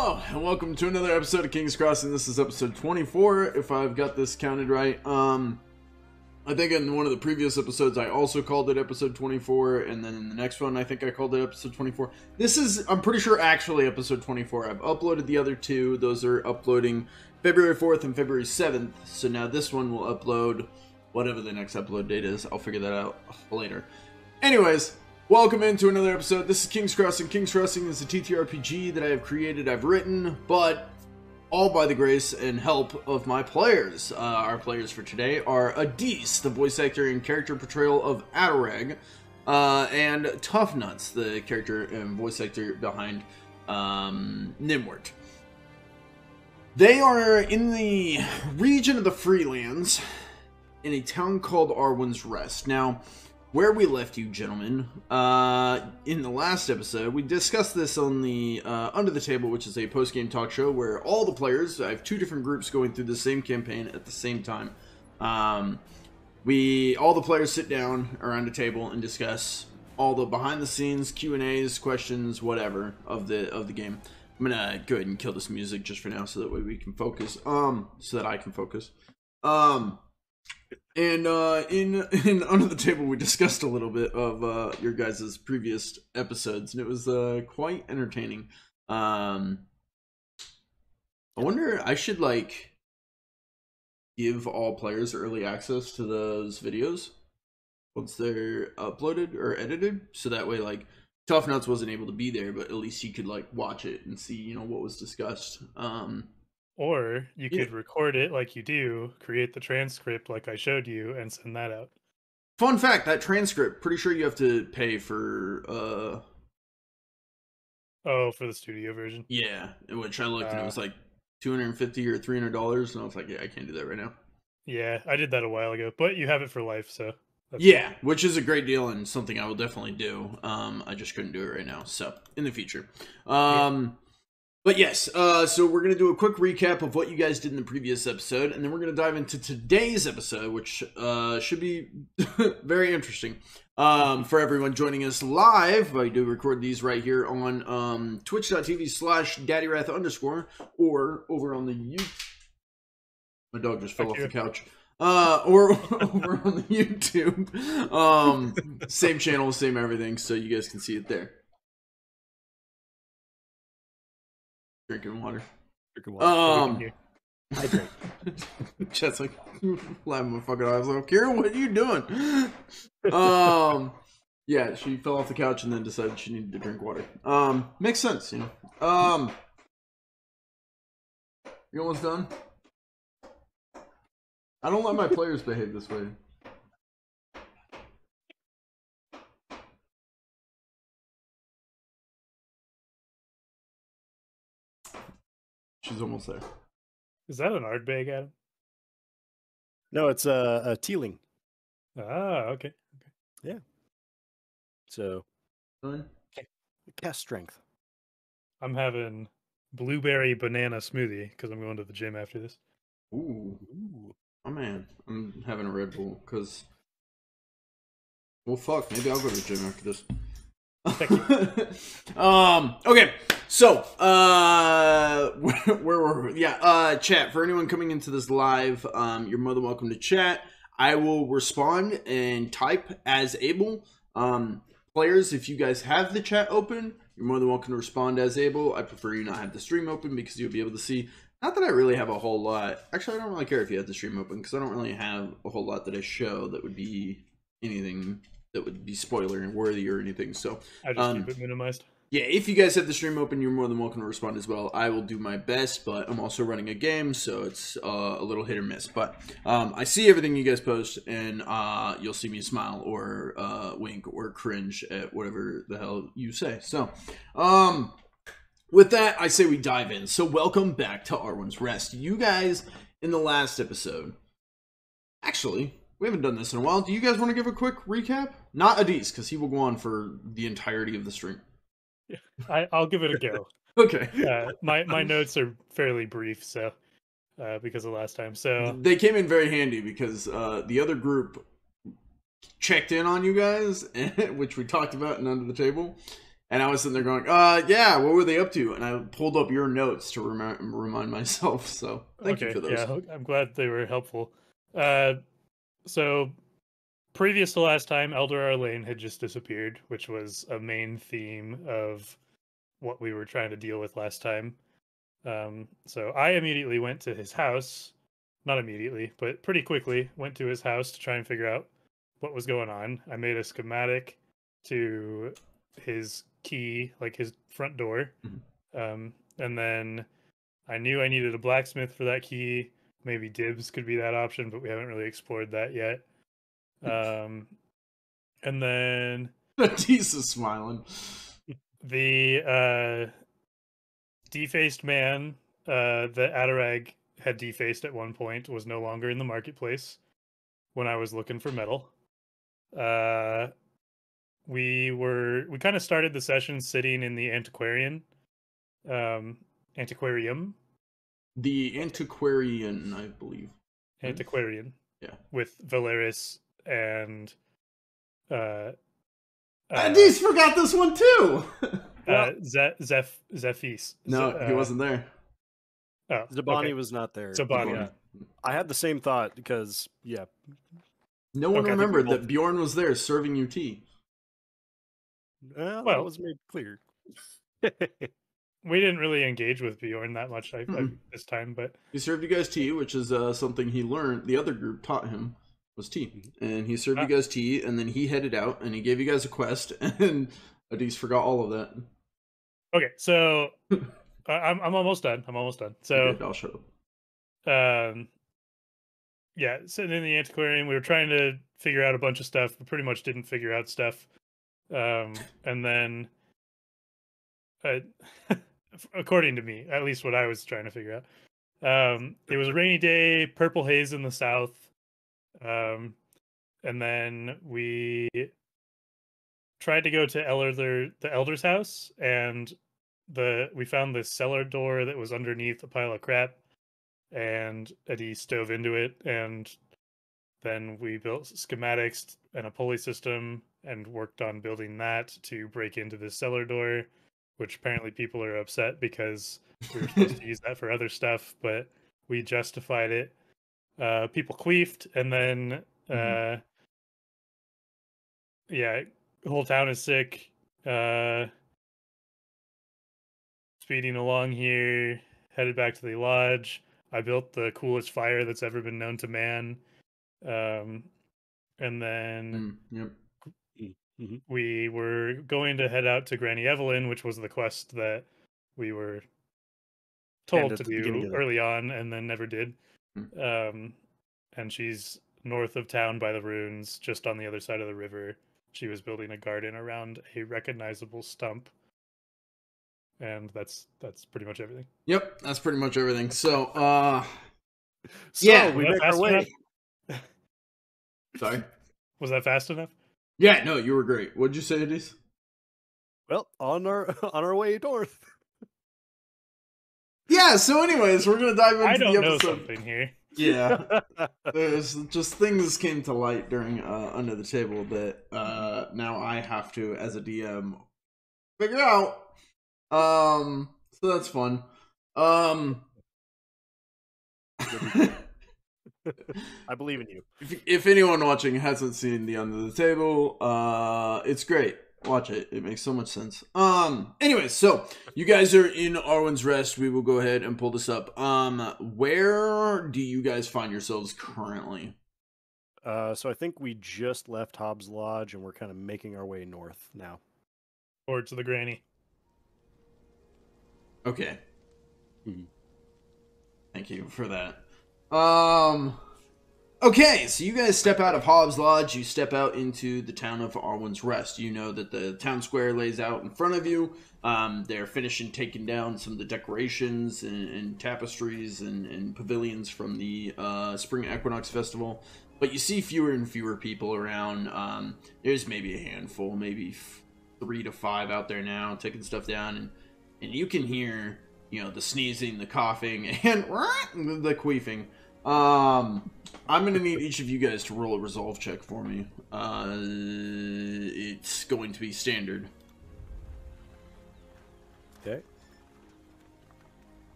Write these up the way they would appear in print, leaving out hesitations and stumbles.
Hello, and welcome to another episode of King's Crossing. This is episode 24, if I've got this counted right. I think in one of the previous episodes I also called it episode 24, and then in the next one I think I called it episode 24. This is, I'm pretty sure, actually episode 24. I've uploaded the other two. Those are uploading February 4th and February 7th, so now this one will upload whatever the next upload date is. I'll figure that out later. Anyways, welcome into another episode. This is King's Crossing. King's Crossing is a TTRPG that I have created, I've written, but all by the grace and help of my players. Our players for today are Adis, the voice actor and character portrayal of Adarag, and Tough Nuts, the character and voice actor behind Gnimwirt. They are in the region of the Freelands in a town called Arwin's Rest. Now, where we left you, gentlemen, in the last episode, we discussed this on the Under the Table, which is a post-game talk show where all the players, I have two different groups going through the same campaign at the same time. All the players sit down around a table and discuss all the behind-the-scenes Q&As, questions, whatever of the game. I'm gonna go ahead and kill this music just for now, so that way we can focus. So that I can focus. And in Under the Table, we discussed a little bit of your guys' previous episodes, and it was quite entertaining. I wonder, I should like give all players early access to those videos once they're uploaded or edited, so that way like Tough Nuts wasn't able to be there, but at least he could like watch it and see, you know, what was discussed. Or you could record it like you do, create the transcript like I showed you, and send that out. Fun fact, that transcript, pretty sure you have to pay for, Oh, for the studio version? yeah, which I looked and it was like $250 or $300, and I was like, yeah, I can't do that right now. Yeah, I did that a while ago, but you have it for life, so... Yeah, which is a great deal and something I will definitely do. I just couldn't do it right now, so, in the future. But yes, so we're going to do a quick recap of what you guys did in the previous episode, and then we're going to dive into today's episode, which should be very interesting. For everyone joining us live, I do record these right here on twitch.tv/daddyrath_ or over on the YouTube. My dog just fell off the couch. Or over on the YouTube. Same channel, same everything, so you guys can see it there. Drinking water. I drink. Chet's like laughing my fucking eyes off. Kira, what are you doing? Yeah, she fell off the couch and then decided she needed to drink water. Makes sense, you know. You almost done? I don't let my players behave this way. She's almost there. Is that an Ardbeg, Adam? No, it's a Teeling. Ah, okay. Yeah. So, cast strength. I'm having blueberry banana smoothie because I'm going to the gym after this. Ooh. Oh man, I'm having a Red Bull because... Well, fuck, maybe I'll go to the gym after this. Okay, so, where were we? Yeah, chat, for anyone coming into this live, you're more than welcome to chat. I will respond and type as able. Players, if you guys have the chat open, you're more than welcome to respond as able. I prefer you not have the stream open because you'll be able to see. Not that I really have a whole lot. Actually, I don't really care if you have the stream open because I don't really have a whole lot that I show that would be anything that would be spoiler worthy or anything. So I just keep it minimized. Yeah, if you guys have the stream open, you're more than welcome to respond as well. I will do my best, but I'm also running a game, so it's a little hit or miss. But I see everything you guys post, and you'll see me smile or wink or cringe at whatever the hell you say. So, with that, I say we dive in. So welcome back to Arwin's Rest. You guys, in the last episode, actually, we haven't done this in a while. Do you guys want to give a quick recap? Not Adis, because he will go on for the entirety of the stream. I'll give it a go. Okay. My notes are fairly brief, so because of last time. So they came in very handy because the other group checked in on you guys, which we talked about in Under the Table, And I was sitting there going, yeah, what were they up to? And I pulled up your notes to remind myself. So thank you for those. Yeah, I'm glad they were helpful. So previous to last time, Elder Lane had just disappeared, which was a main theme of what we were trying to deal with last time. So I immediately went to his house. Not immediately, but pretty quickly went to his house to try and figure out what was going on. I made a schematic to his key, like his front door. And then I knew I needed a blacksmith for that key. Maybe dibs could be that option, but we haven't really explored that yet. And then Tease is smiling. The defaced man that Adarag had defaced at one point was no longer in the marketplace when I was looking for metal. We kind of started the session sitting in the antiquarium. The antiquarian, I believe. Antiquarian. Yeah. With Valeris and I just forgot this one too. Zephis. No, he wasn't there. Oh, Zabani was not there. Zabani. Yeah. I had the same thought because, no one remembered that Bjorn was there serving you tea. Well, that was made clear. We didn't really engage with Bjorn that much this time, but he served you guys tea, which is something he learned. The other group taught him was tea, and he served you guys tea, and then he headed out, and he gave you guys a quest, and Adis forgot all of that. Okay, so I'm almost done. So okay, I'll shut up. Yeah, sitting in the antiquarium, we were trying to figure out a bunch of stuff, but pretty much didn't figure out stuff. And then, according to me, at least what I was trying to figure out, it was a rainy day, purple haze in the south. And then we tried to go to the elder's house, and we found this cellar door that was underneath a pile of crap, and Eddie stove into it, and then we built schematics and a pulley system and worked on building that to break into the cellar door, which apparently people are upset because we were supposed to use that for other stuff, but we justified it. People queefed, and then the whole town is sick. Speeding along here, headed back to the lodge. I built the coolest fire that's ever been known to man. And then we were going to head out to Granny Evelyn, which was the quest that we were told to do early on and then never did. And she's north of town by the ruins, just on the other side of the river. She was building a garden around a recognizable stump. And that's pretty much everything. Yep, that's pretty much everything. So we make our way. Sorry? Was that fast enough? Yeah, no, you were great. What'd you say, Adis? Well, on our way north. Yeah, so anyways, we're going to dive into the episode. I don't know something here. Yeah. There's just things came to light during Under the Table that now I have to, as a DM, figure out. So that's fun. I believe in you. If anyone watching hasn't seen the Under the Table, it's great. Watch it. It makes so much sense. Anyways, so you guys are in Arwin's Rest. We will go ahead and pull this up. Where do you guys find yourselves currently? So I think we just left Hobbs Lodge and we're kind of making our way north now. Towards the granny. Okay. Thank you for that. Okay, so you guys step out of Hobbs Lodge, you step out into the town of Arwin's Rest. You know that the town square lays out in front of you. They're finishing taking down some of the decorations and tapestries and pavilions from the Spring Equinox Festival. But you see fewer and fewer people around. There's maybe a handful, maybe 3 to 5 out there now, taking stuff down. And you can hear, the sneezing, the coughing, and the queefing. I'm going to need each of you guys to roll a resolve check for me. It's going to be standard. Okay.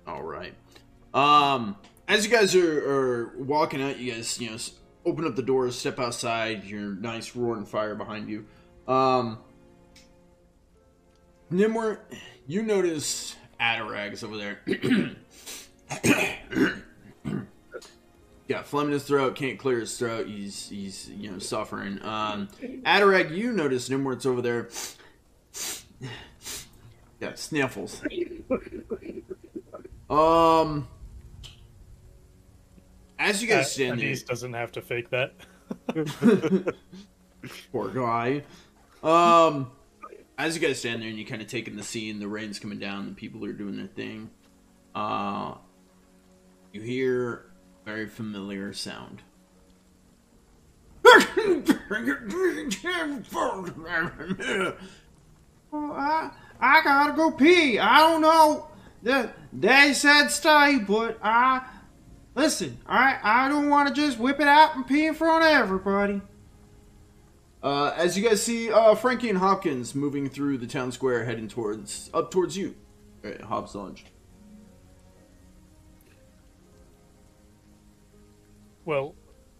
All right. As you guys are walking out, you guys, open up the doors, step outside, your nice roaring fire behind you. Gnimwirt, you notice Adarag's over there. Got phlegm in his throat, can't clear his throat. He's suffering. Adarag, you notice Gnimwirt's over there. Got sniffles. As you guys stand there, doesn't have to fake that. poor guy. As you guys stand there and you kind of take in the scene, the rain's coming down, the people are doing their thing. You hear a very familiar sound. I gotta go pee. I don't know. They said stay, but listen. I don't want to just whip it out and pee in front of everybody. As you guys see, Frankie and Hopkins moving through the town square, heading up towards you. All right, Hops lunch. Well,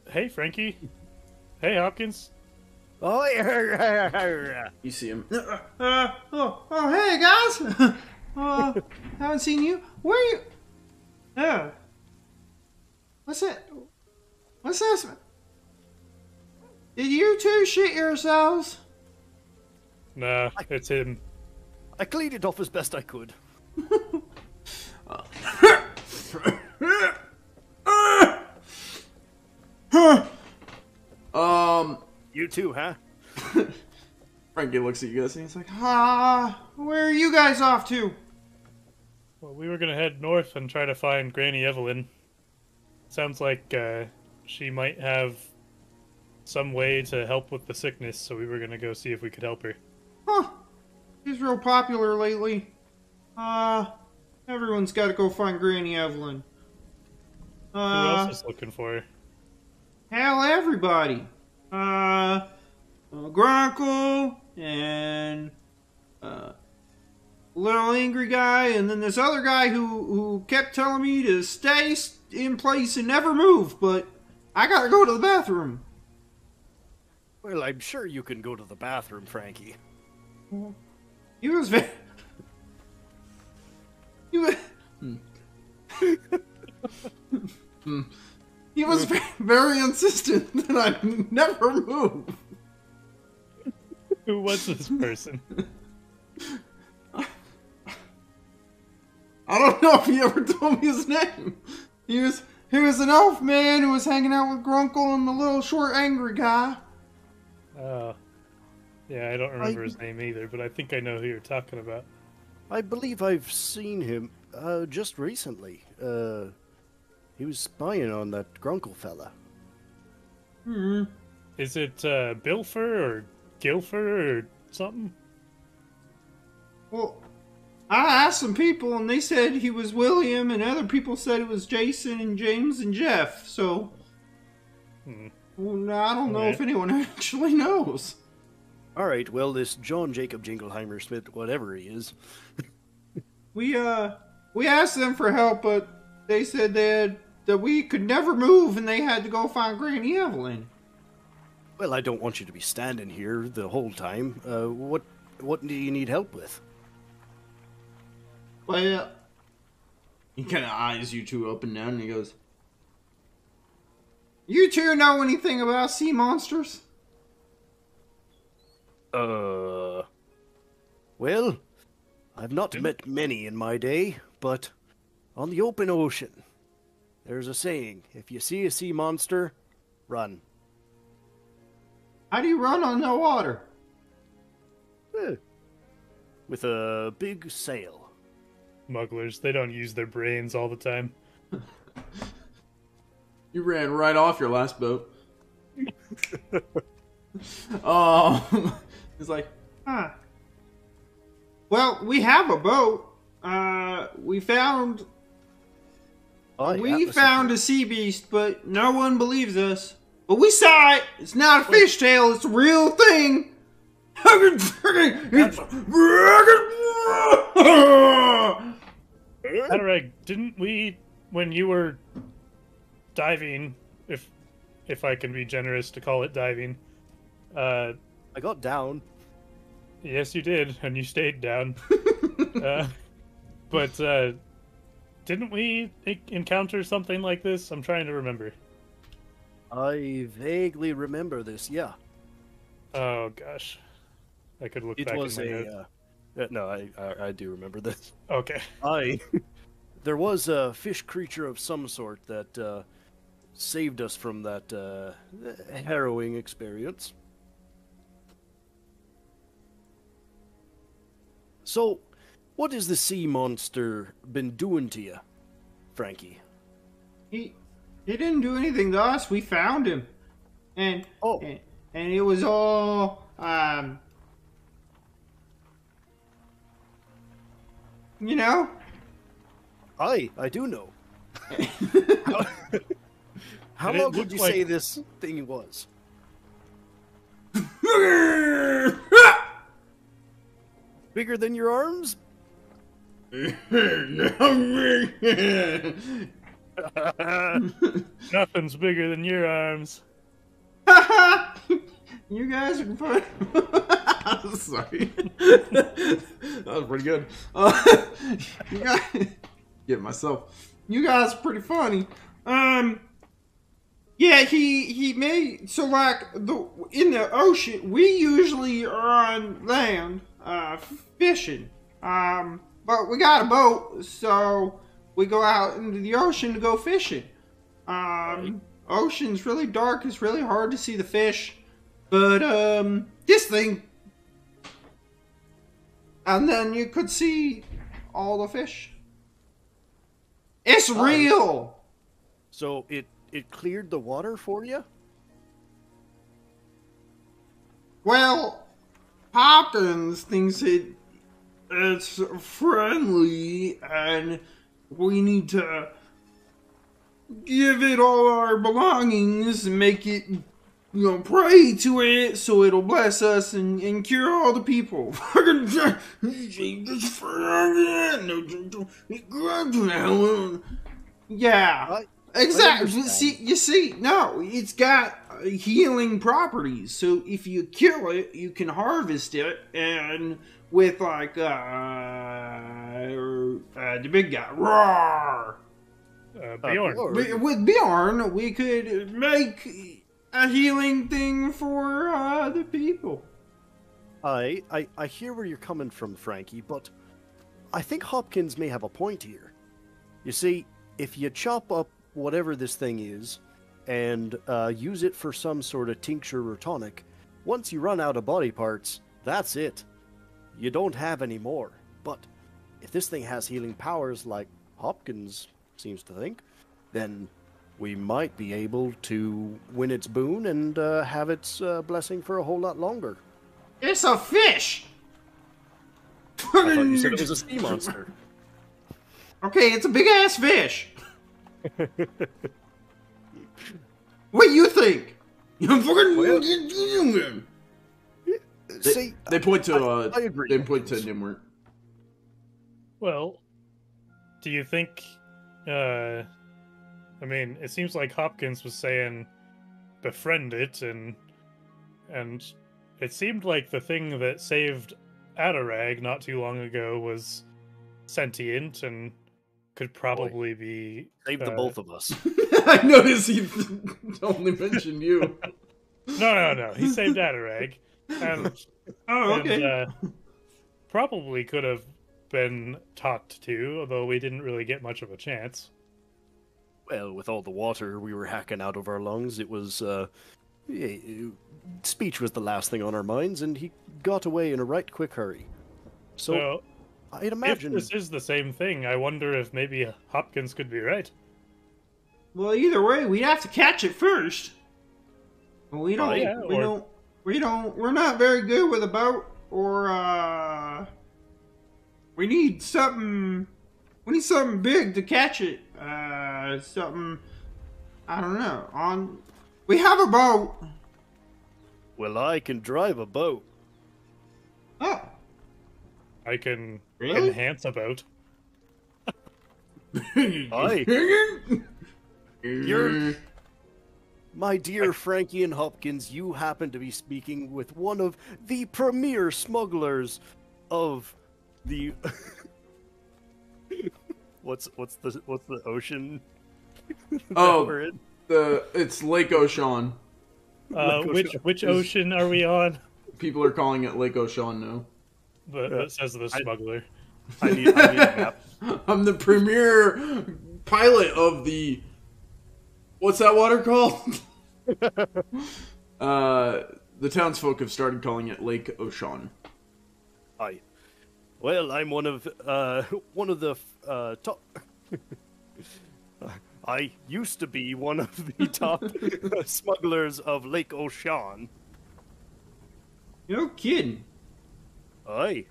hey Frankie. Hey Hopkins. Oh, yeah. You see him. Hey guys. Haven't seen you. Where you? What's it? What's this? Did you two shit yourselves? Nah, it's him. I cleaned it off as best I could. You too, huh? Frankie looks at you guys and he's like, Where are you guys off to? Well, we were gonna head north and try to find Granny Evelyn. Sounds like she might have some way to help with the sickness, so we were gonna go see if we could help her. Huh. She's real popular lately. Everyone's got to go find Granny Evelyn. Who else is looking for her? Hell, everybody. Grunkle and little angry guy, and then this other guy who kept telling me to stay in place and never move, but I gotta go to the bathroom. Well, I'm sure you can go to the bathroom, Frankie. He was very... He was... He was very insistent that I never move. Who was this person? I don't know if he ever told me his name. He was an elf man who was hanging out with Grunkle and the little short angry guy. Oh. Yeah, I don't remember his name either, but I think I know who you're talking about. I believe I've seen him just recently. He was spying on that Grunkle fella. Is it Bilfer or Gilfer or something? Well, I asked some people and they said he was William, and other people said it was Jason and James and Jeff, so... Well, I don't know if anyone actually knows. Alright, well, this John Jacob Jingleheimer Smith, whatever he is. We asked them for help, but they said that we could never move and they had to go find Granny Evelyn. Well, I don't want you to be standing here the whole time. What do you need help with? Well, he kind of eyes you two up and down and he goes, you two know anything about sea monsters? Well, I've not met many in my day, but on the open ocean, there's a saying, if you see a sea monster, run. How do you run on no water? With a big sail. Smugglers, they don't use their brains all the time. you ran right off your last boat. He's like, Well, we have a boat. We found Aye, We Atlas found a sea beast, but no one believes us. But we saw it. It's not a fishtail. It's a real thing. Adarag, didn't we, when you were diving, if I can be generous to call it diving, I got down. yes, you did, and you stayed down. But didn't we encounter something like this? I'm trying to remember. I vaguely remember this, yeah. Oh gosh, I could look It back was in my notes. no, I do remember this. Okay. There was a fish creature of some sort that saved us from that harrowing experience. So, what has the sea monster been doing to you, Frankie? He didn't do anything to us. We found him, and Oh. and it was all you know. I do know. How And it long would looked you like- say this thing was? Bigger than your arms? Nothing's bigger than your arms. You guys are fun. Sorry. That was pretty good. You guys, get myself. You guys are pretty funny. Yeah, he made so like in the ocean. We usually are on land, fishing. But we got a boat, so we go out into the ocean to go fishing. Ocean's really dark. It's really hard to see the fish. But, this thing... And then you could see all the fish. It's real! So it cleared the water for you? Well, Hopkins thinks it's friendly, and we need to give it all our belongings and make it, pray to it so it'll bless us and cure all the people. Yeah, exactly. No, it's got healing properties. So if you kill it, you can harvest it, and with like the big guy, roar. Bjorn. With Bjorn, we could make a healing thing for the people. I hear where you're coming from, Frankie, but I think Hopkins may have a point here. You see, if you chop up whatever this thing is and use it for some sort of tincture or tonic, once you run out of body parts, that's it. You don't have any more. But if this thing has healing powers like Hopkins seems to think, then we might be able to win its boon and have its blessing for a whole lot longer. It's a fish! I thought you said it was a sea monster. Okay, it's a big-ass fish. What do you think? See, They point to I agree. they point to Gnimwirt. Well, do you think? I mean, it seems like Hopkins was saying befriend it, and it seemed like the thing that saved Adarag not too long ago was sentient and could probably be Save the both of us. I noticed he only mentioned you. No. He saved Adarag, and Oh, okay. and, probably could have been talked to, although we didn't really get much of a chance. Well, with all the water we were hacking out of our lungs, it was, speech was the last thing on our minds, and he got away in a right quick hurry. So, I'd imagine... if this is the same thing, I wonder if maybe Hopkins could be right. Well, either way, we have to catch it first. We don't. We're not very good with a boat, or we need something. We need something big to catch it. something. I don't know. We have a boat. Well, I can drive a boat. Oh, I can Really? enhance a boat. Aye. You're... My dear Frankie and Hopkins, you happen to be speaking with one of the premier smugglers of the... What's the ocean? that Oh, we're in? it's Lake Ocean. Which ocean are we on? People are calling it Lake Ocean now. That says the smuggler. I need a map. I'm the premier pilot of the... What's that water called? The townsfolk have started calling it Lake Ocean. Aye. Well, I'm one of the top. I used to be one of the top smugglers of Lake Ocean. no kidding. Aye.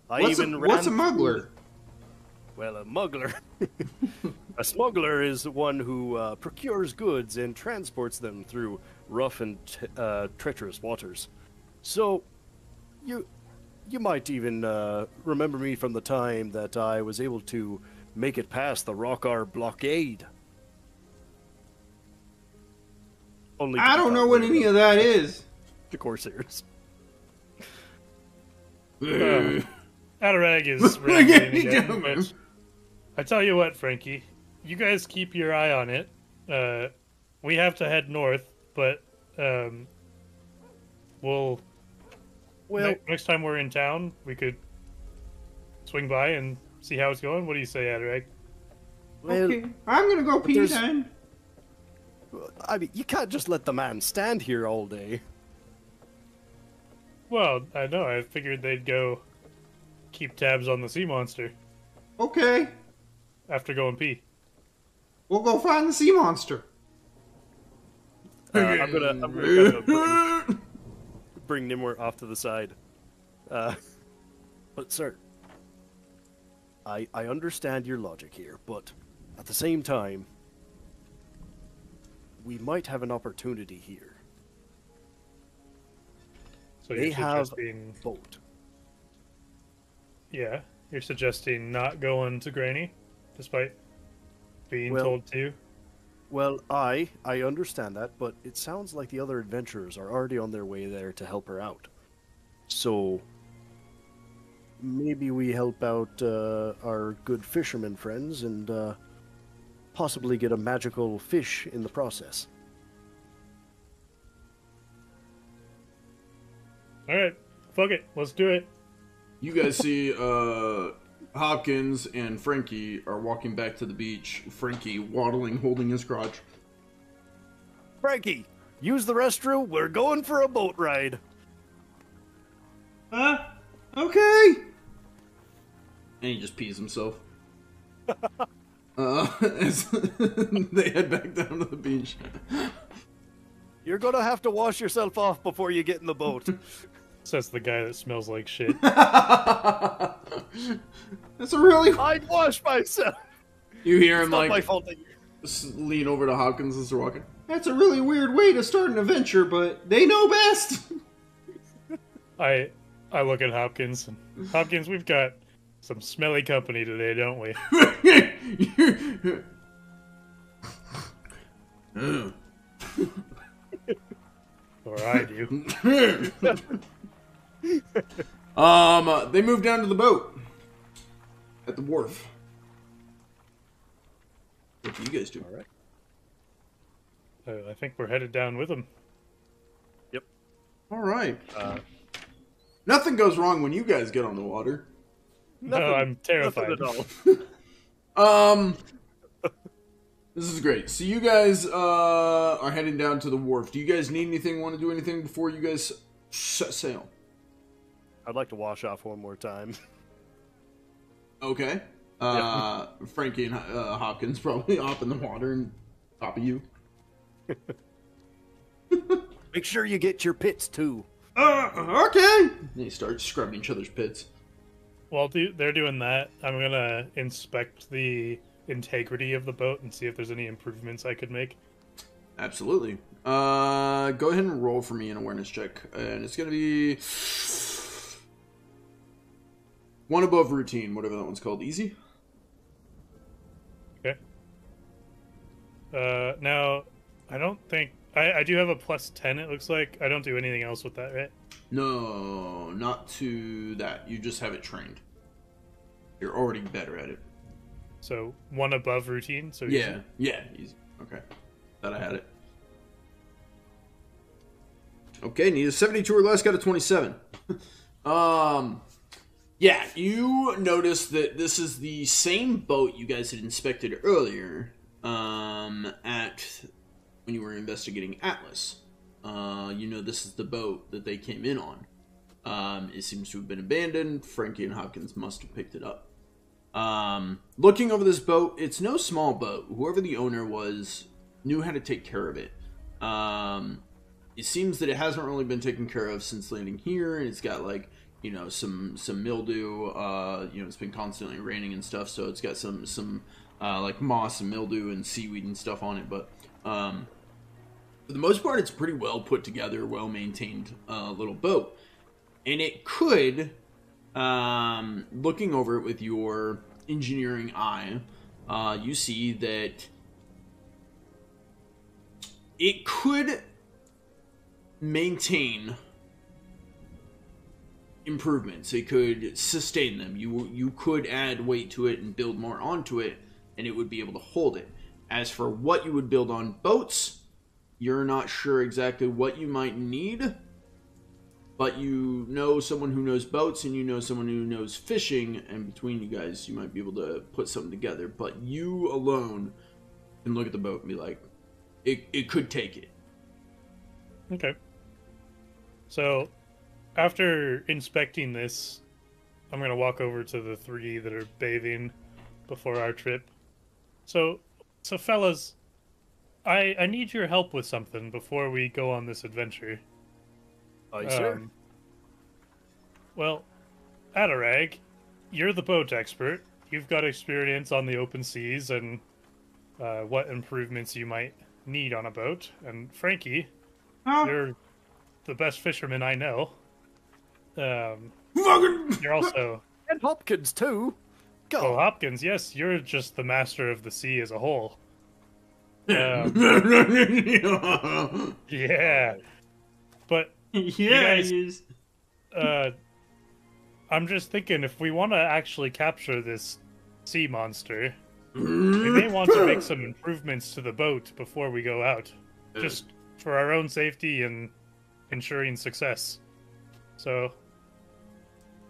What's a muggler? Well, a muggler. A smuggler is one who procures goods and transports them through rough and treacherous waters. So, you might even remember me from the time that I was able to make it past the Rockar blockade. Only I don't know what any of that is. the Corsairs. Adarag is rambling again, but I tell you what, Frankie, you guys keep your eye on it. We have to head north, but we'll next time we're in town, we could swing by and see how it's going. What do you say, Adarag? Well, Okay, I'm gonna go pee there's- then. I mean, you can't just let the man stand here all day. Well, I know. I figured they'd go keep tabs on the sea monster Okay, after going pee. we'll go find the sea monster. I'm gonna kind of bring Gnimwirt off to the side. But sir, I understand your logic here, but at the same time, we might have an opportunity here. So They you're have suggesting, a boat. yeah, you're suggesting not going to Granny, despite being Well- told to. Well, I understand that, but it sounds like the other adventurers are already on their way there to help her out. So maybe we help out our good fisherman friends and possibly get a magical fish in the process. All right, fuck it, let's do it. You guys see Hopkins and Frankie are walking back to the beach. Frankie waddling, holding his crotch. Frankie, use the restroom. We're going for a boat ride. Okay. And he just pees himself. As they head back down to the beach. You're gonna have to wash yourself off before you get in the boat. Says the guy that smells like shit. That's a really. I'd wash myself. You hear It's him not my like fault that lean over to Hopkins as they're walking. That's a really weird way to start an adventure, but they know best. I look at Hopkins. And, Hopkins, we've got some smelly company today, don't we? Or I do. They move down to the boat at the wharf. What do you guys do? All right. I think we're headed down with him. Yep. All right. Nothing goes wrong when you guys get on the water. No, I'm terrified. Nothing at all. This is great. So you guys are heading down to the wharf. Do you guys need anything? Want to do anything before you guys set sail? I'd like to wash off one more time. Okay. Yeah. Frankie and Hopkins probably hop in the water and top of you. Make sure you get your pits too. Okay. And they start scrubbing each other's pits. While they're doing that, I'm gonna inspect the integrity of the boat and see if there's any improvements I could make? Absolutely. Go ahead and roll for me an awareness check, and it's gonna be one above routine, whatever that one's called. Easy. Okay. Now, I don't think I do have a +10. It looks like I don't do anything else with that, right? No, not to that. You just have it trained. You're already better at it. So 1 above routine. So yeah, easy. Okay, thought I had it. Okay, need a 72 or less. Got a 27. Yeah, you notice that this is the same boat you guys had inspected earlier. At when you were investigating Atlas. You know this is the boat that they came in on. It seems to have been abandoned. Frankie and Hopkins must have picked it up. Looking over this boat, it's no small boat. Whoever the owner was knew how to take care of it. It seems that it hasn't really been taken care of since landing here, and it's got like, you know, some mildew. You know, it's been constantly raining and stuff, so it's got some like moss and mildew and seaweed and stuff on it. But for the most part, it's pretty well put together, well maintained little boat, and it could, looking over it with your engineering eye, you see that it could maintain improvements. It could sustain them. You could add weight to it and build more onto it, and it would be able to hold it. As for what you would build on boats, you're not sure exactly what you might need, but you know someone who knows boats, and you know someone who knows fishing, and between you guys, you might be able to put something together. But you alone can look at the boat and be like, it could take it. Okay. So, after inspecting this, I'm going to walk over to the 3 that are bathing before our trip. So fellas, I need your help with something before we go on this adventure. Aye, sir. Well, Adarag, you're the boat expert. You've got experience on the open seas and what improvements you might need on a boat. And Frankie, you're the best fisherman I know. You're also... And Hopkins, too. Go. Oh, Hopkins, yes, you're just the master of the sea as a whole. Yeah. But Yeah, guys, he is. I'm just thinking, if we want to actually capture this sea monster, we may want to make some improvements to the boat before we go out. Just for our own safety and ensuring success. So,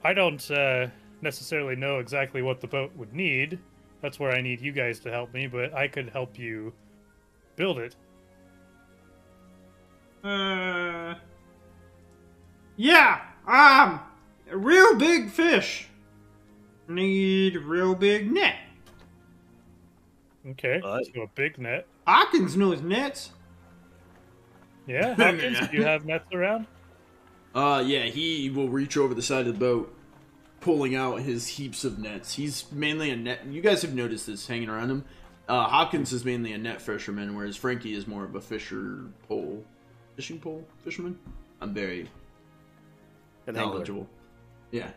I don't necessarily know exactly what the boat would need. That's where I need you guys to help me, but I could help you build it. Yeah, a real big fish. Need a real big net. Okay, so a big net. Hopkins knows nets. Yeah, Hopkins, do you have nets around? Yeah, he will reach over the side of the boat, pulling out his heaps of nets. He's mainly a net. You guys have noticed this hanging around him. Hopkins is mainly a net fisherman, whereas Frankie is more of a fishing pole fisherman. I'm very knowledgeable. Yeah.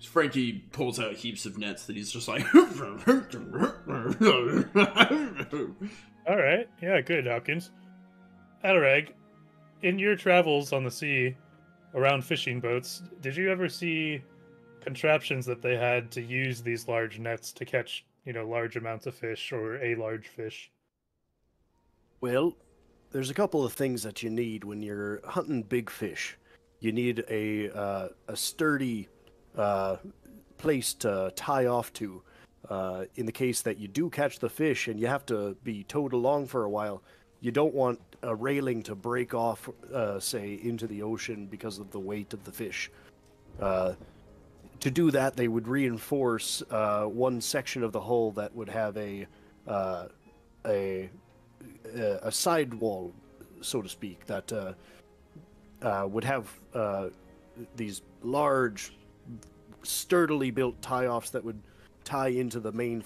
Frankie pulls out heaps of nets that he's just like. All right. Yeah, good, Hopkins. Adarag, in your travels on the sea around fishing boats, did you ever see contraptions that they had to use these large nets to catch, large amounts of fish or a large fish? Well, there's a couple of things that you need when you're hunting big fish. You need a sturdy place to tie off to. In the case that you do catch the fish and you have to be towed along for a while, you don't want a railing to break off, say, into the ocean because of the weight of the fish. To do that, they would reinforce one section of the hull that would have a sidewall, so to speak, that would have these large, sturdily built tie-offs that would tie into the main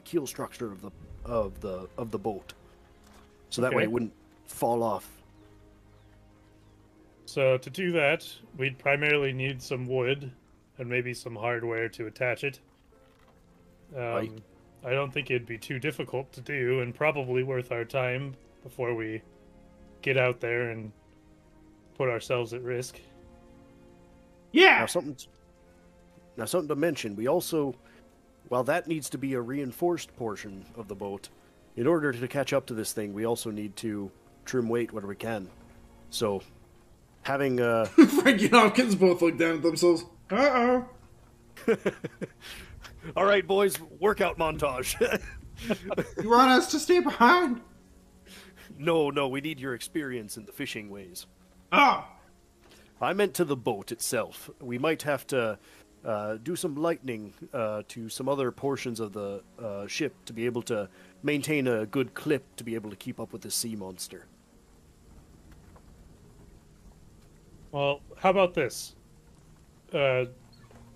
keel structure of the boat, so that way Okay. it wouldn't fall off. So to do that, we'd primarily need some wood and maybe some hardware to attach it. Right. I don't think it'd be too difficult to do, and probably worth our time before we get out there and put ourselves at risk. Yeah. Now something to mention. We also, while that needs to be a reinforced portion of the boat, in order to catch up to this thing, we also need to trim weight where we can. So, having Frankie and Hopkins both look down at themselves. Uh-oh. all right, boys, workout montage. You want us to stay behind? No, we need your experience in the fishing ways. Oh. I meant to the boat itself. We might have to do some lightning to some other portions of the ship to be able to maintain a good clip to be able to keep up with the sea monster. Well, how about this?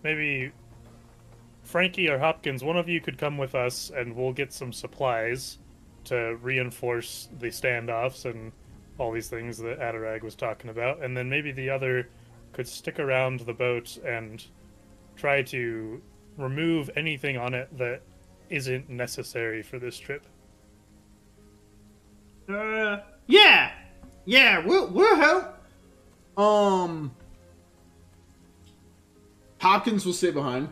Maybe Frankie or Hopkins, one of you could come with us, and we'll get some supplies to reinforce the standoffs and all these things that Adarag was talking about, and then maybe the other could stick around the boat and try to remove anything on it that isn't necessary for this trip. Yeah. Yeah, we'll help. Hopkins will stay behind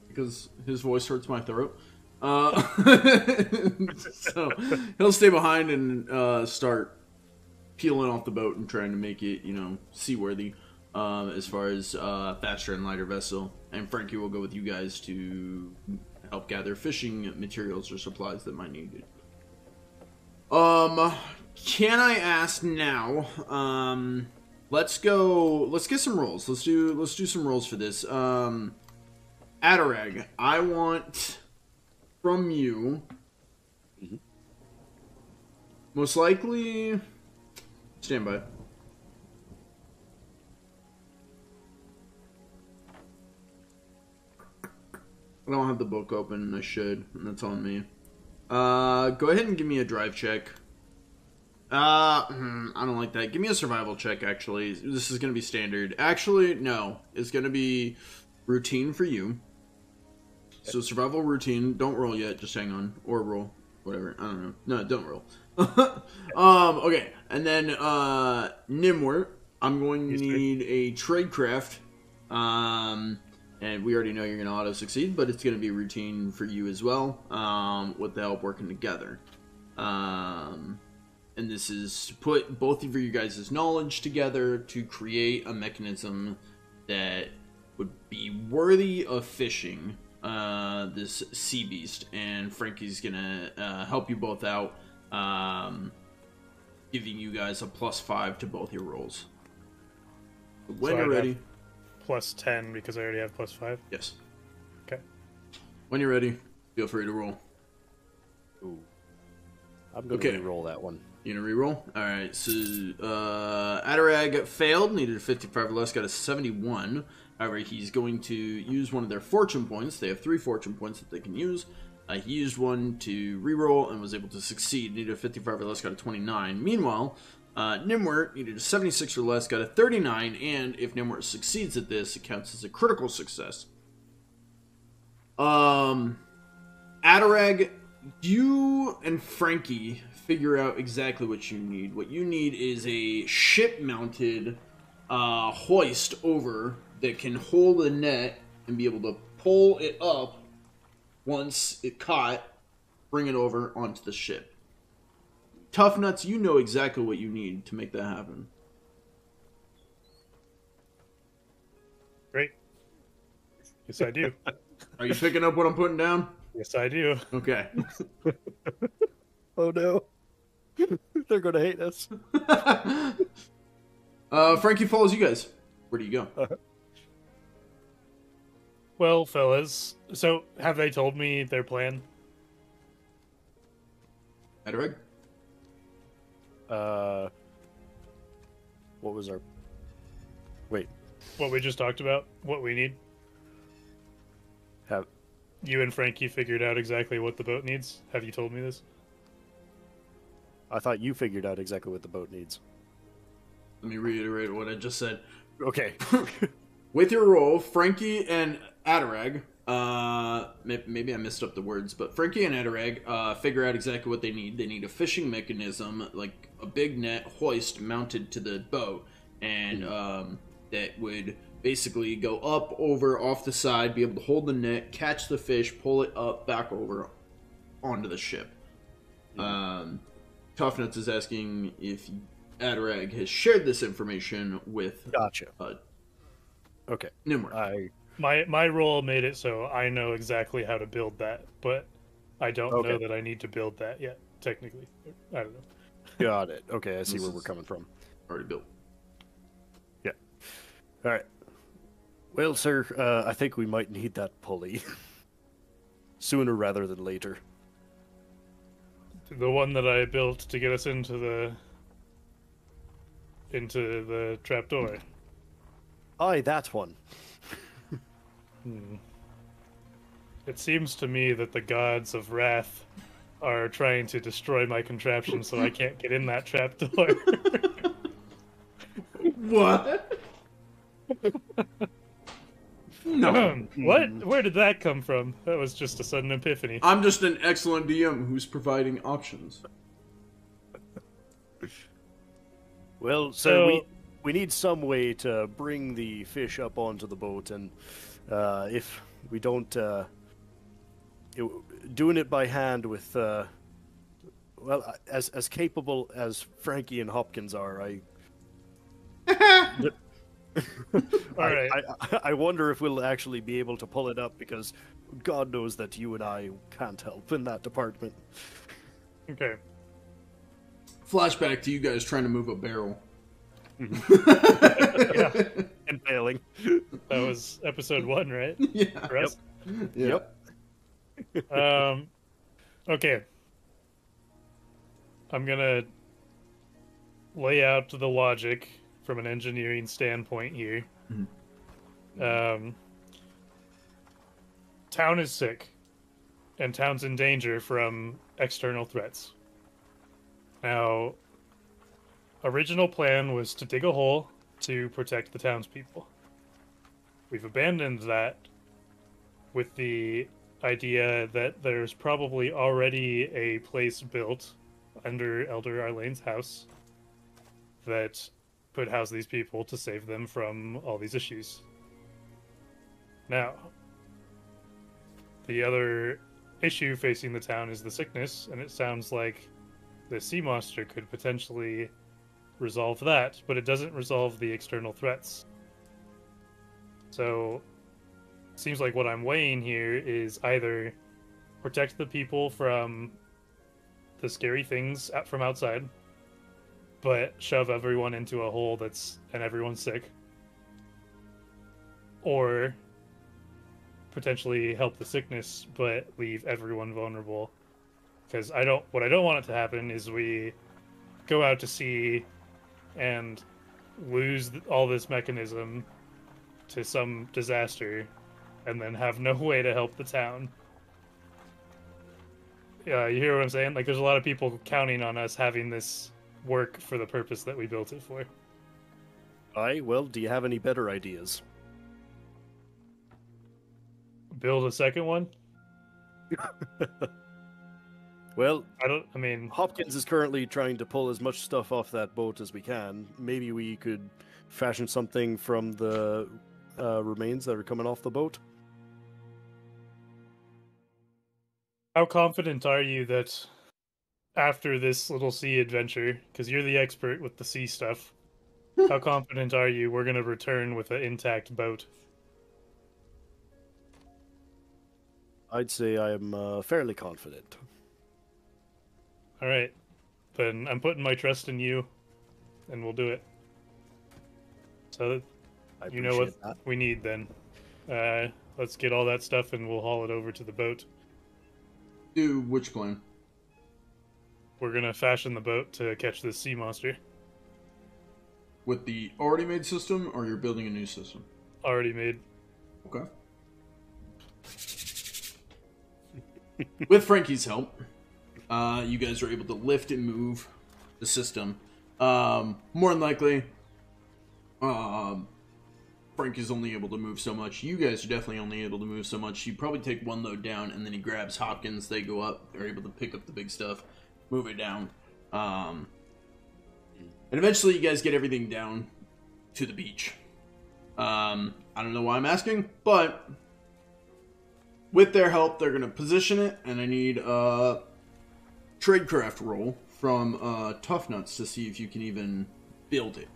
because his voice hurts my throat. So he'll stay behind and start peeling off the boat and trying to make it, seaworthy as far as faster and lighter vessel. And Frankie will go with you guys to help gather fishing materials or supplies that might need it. Can I ask now? Let's get some rolls. Let's do some rolls for this. Adarag, I want from you most likely stand by. I don't have the book open. I should, and that's on me. Go ahead and give me a drive check. I don't like that. Give me a survival check, actually. This is going to be standard. Actually, no. It's going to be routine for you. So survival routine. Don't roll yet. Just hang on. Or roll. Whatever. I don't know. No, don't roll. Okay. And then, Gnimwirt. I'm going to need a tradecraft. And we already know you're going to auto-succeed, but it's going to be routine for you as well, with the help working together. And this is to put both of you guys' knowledge together to create a mechanism that would be worthy of fishing this sea beast. And Frankie's going to help you both out, giving you guys a +5 to both your rolls. When you're ready... +10 because I already have +5? Yes. Okay. When you're ready, feel free to roll. Ooh. I'm going to re-roll that one. You gonna re-roll? Alright, so Adarag failed, needed a 55 or less, got a 71. However, he's going to use one of their fortune points. They have 3 fortune points that they can use. He used one to re-roll and was able to succeed. Needed a 55 or less, got a 29. Meanwhile, Gnimwirt needed a 76 or less, got a 39, and if Gnimwirt succeeds at this, it counts as a critical success. Adarag, you and Frankie figure out exactly what you need. What you need is a ship-mounted hoist over that can hold a net and be able to pull it up once it caught, bring it over onto the ship. Tough Nuts, you know exactly what you need to make that happen. Great. Yes, I do. Are you picking up what I'm putting down? Yes, I do. Okay. Oh no. They're going to hate us. Frankie follows you guys. Where do you go? Well, fellas, so have they told me their plan? Adarag? What was our... Wait. What we just talked about? What we need? you and Frankie figured out exactly what the boat needs? Have you told me this? I thought you figured out exactly what the boat needs. Let me reiterate what I just said. Okay. With your roll, Frankie and Adarag, maybe I messed up the words, but Frankie and Adarag figure out exactly what they need. They need a fishing mechanism, like a big net hoist mounted to the boat, and that would basically go up, over, off the side, be able to hold the net, catch the fish, pull it up, back over, onto the ship. Tough is asking if Adarag has shared this information with Gotcha. Okay. Gnimwirt. My role made it so I know exactly how to build that, but I don't know that I need to build that yet, technically. I don't know. Got it. Okay, I see where we're coming from. Already built. Yeah. All right. Well, sir, I think we might need that pulley. Sooner rather than later. The one that I built to get us into the trapdoor. Aye, that one. It seems to me that the gods of wrath are trying to destroy my contraption so I can't get in that trapdoor. What? No. What? Where did that come from? That was just a sudden epiphany. I'm just an excellent DM who's providing options. Well, sir, we need some way to bring the fish up onto the boat, and if we don't, doing it by hand with, well, as capable as Frankie and Hopkins are, Alright. I wonder if we'll actually be able to pull it up, because God knows that you and I can't help in that department. Okay. Flashback to you guys trying to move a barrel. Yeah. And failing. That was episode 1, right? Yeah. For us? Yep. Okay. I'm gonna lay out the logic from an engineering standpoint here. Town is sick, and town's in danger from external threats. Now, original plan was to dig a hole to protect the townspeople. We've abandoned that with the idea that there's probably already a place built under Elder Arlane's house that could house these people to save them from all these issues. Now, the other issue facing the town is the sickness, and it sounds like the sea monster could potentially resolve that, but it doesn't resolve the external threats. So, it seems like what I'm weighing here is either protect the people from the scary things from outside, but shove everyone into a hole and everyone's sick, or potentially help the sickness but leave everyone vulnerable. Because what I don't want it to happen is we go out to sea and lose all this mechanism to some disaster and then have no way to help the town. Yeah, you hear what I'm saying? Like, there's a lot of people counting on us having this work for the purpose that we built it for. Aye, well, do you have any better ideas? Build a second one? Well, I mean... Hopkins is currently trying to pull as much stuff off that boat as we can. Maybe we could fashion something from the remains that are coming off the boat. How confident are you that after this little sea adventure, because you're the expert with the sea stuff, how confident are you we're going to return with an intact boat? I'd say I'm fairly confident. All right, then I'm putting my trust in you, and we'll do it. So, you know what we need then. Let's get all that stuff, and we'll haul it over to the boat. Do which plan? We're gonna fashion the boat to catch this sea monster. With the already made system, or you're building a new system? Already made. Okay. with Frankie's help, you guys are able to lift and move the system. More than likely, Frankie's only able to move so much. You guys are definitely only able to move so much. You probably take one load down, and then he grabs Hopkins. They go up. They're able to pick up the big stuff, move it down. And eventually you guys get everything down to the beach. I don't know why I'm asking, but with their help, they're going to position it, and I need a tradecraft roll from Tough Nuts to see if you can even build it.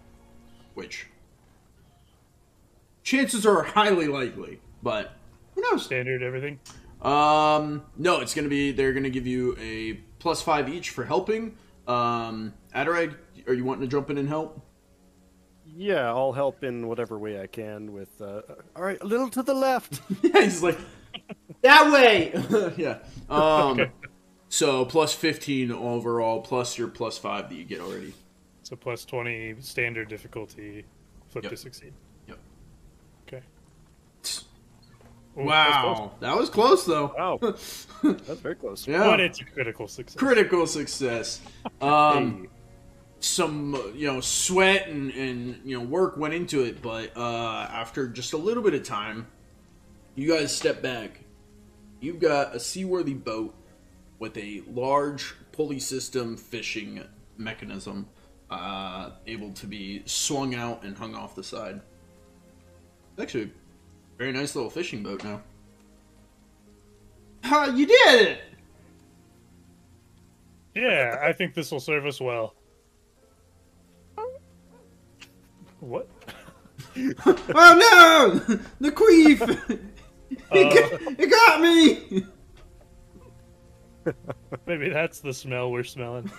Which, chances are highly likely, but who knows? Standard everything? No, it's going to be, they're going to give you a +5 each for helping. Adarag, are you wanting to jump in and help? Yeah, I'll help in whatever way I can with, all right, a little to the left. Yeah, he's like, that way! Yeah. Okay. So, +15 overall, plus your +5 that you get already. So +20 standard difficulty, flip Yep. to succeed. Yep. Okay. Ooh, Wow. That was close, though. Wow. That's very close. Yeah. but it's a critical success. Critical success. Hey. Some sweat and work went into it, but after just a little bit of time, you guys step back. You've got a seaworthy boat with a large pulley system fishing mechanism, able to be swung out and hung off the side. It's actually a very nice little fishing boat now. You did it! Yeah, I think this will serve us well. What? Oh no! The queef! It got me! Maybe that's the smell we're smelling.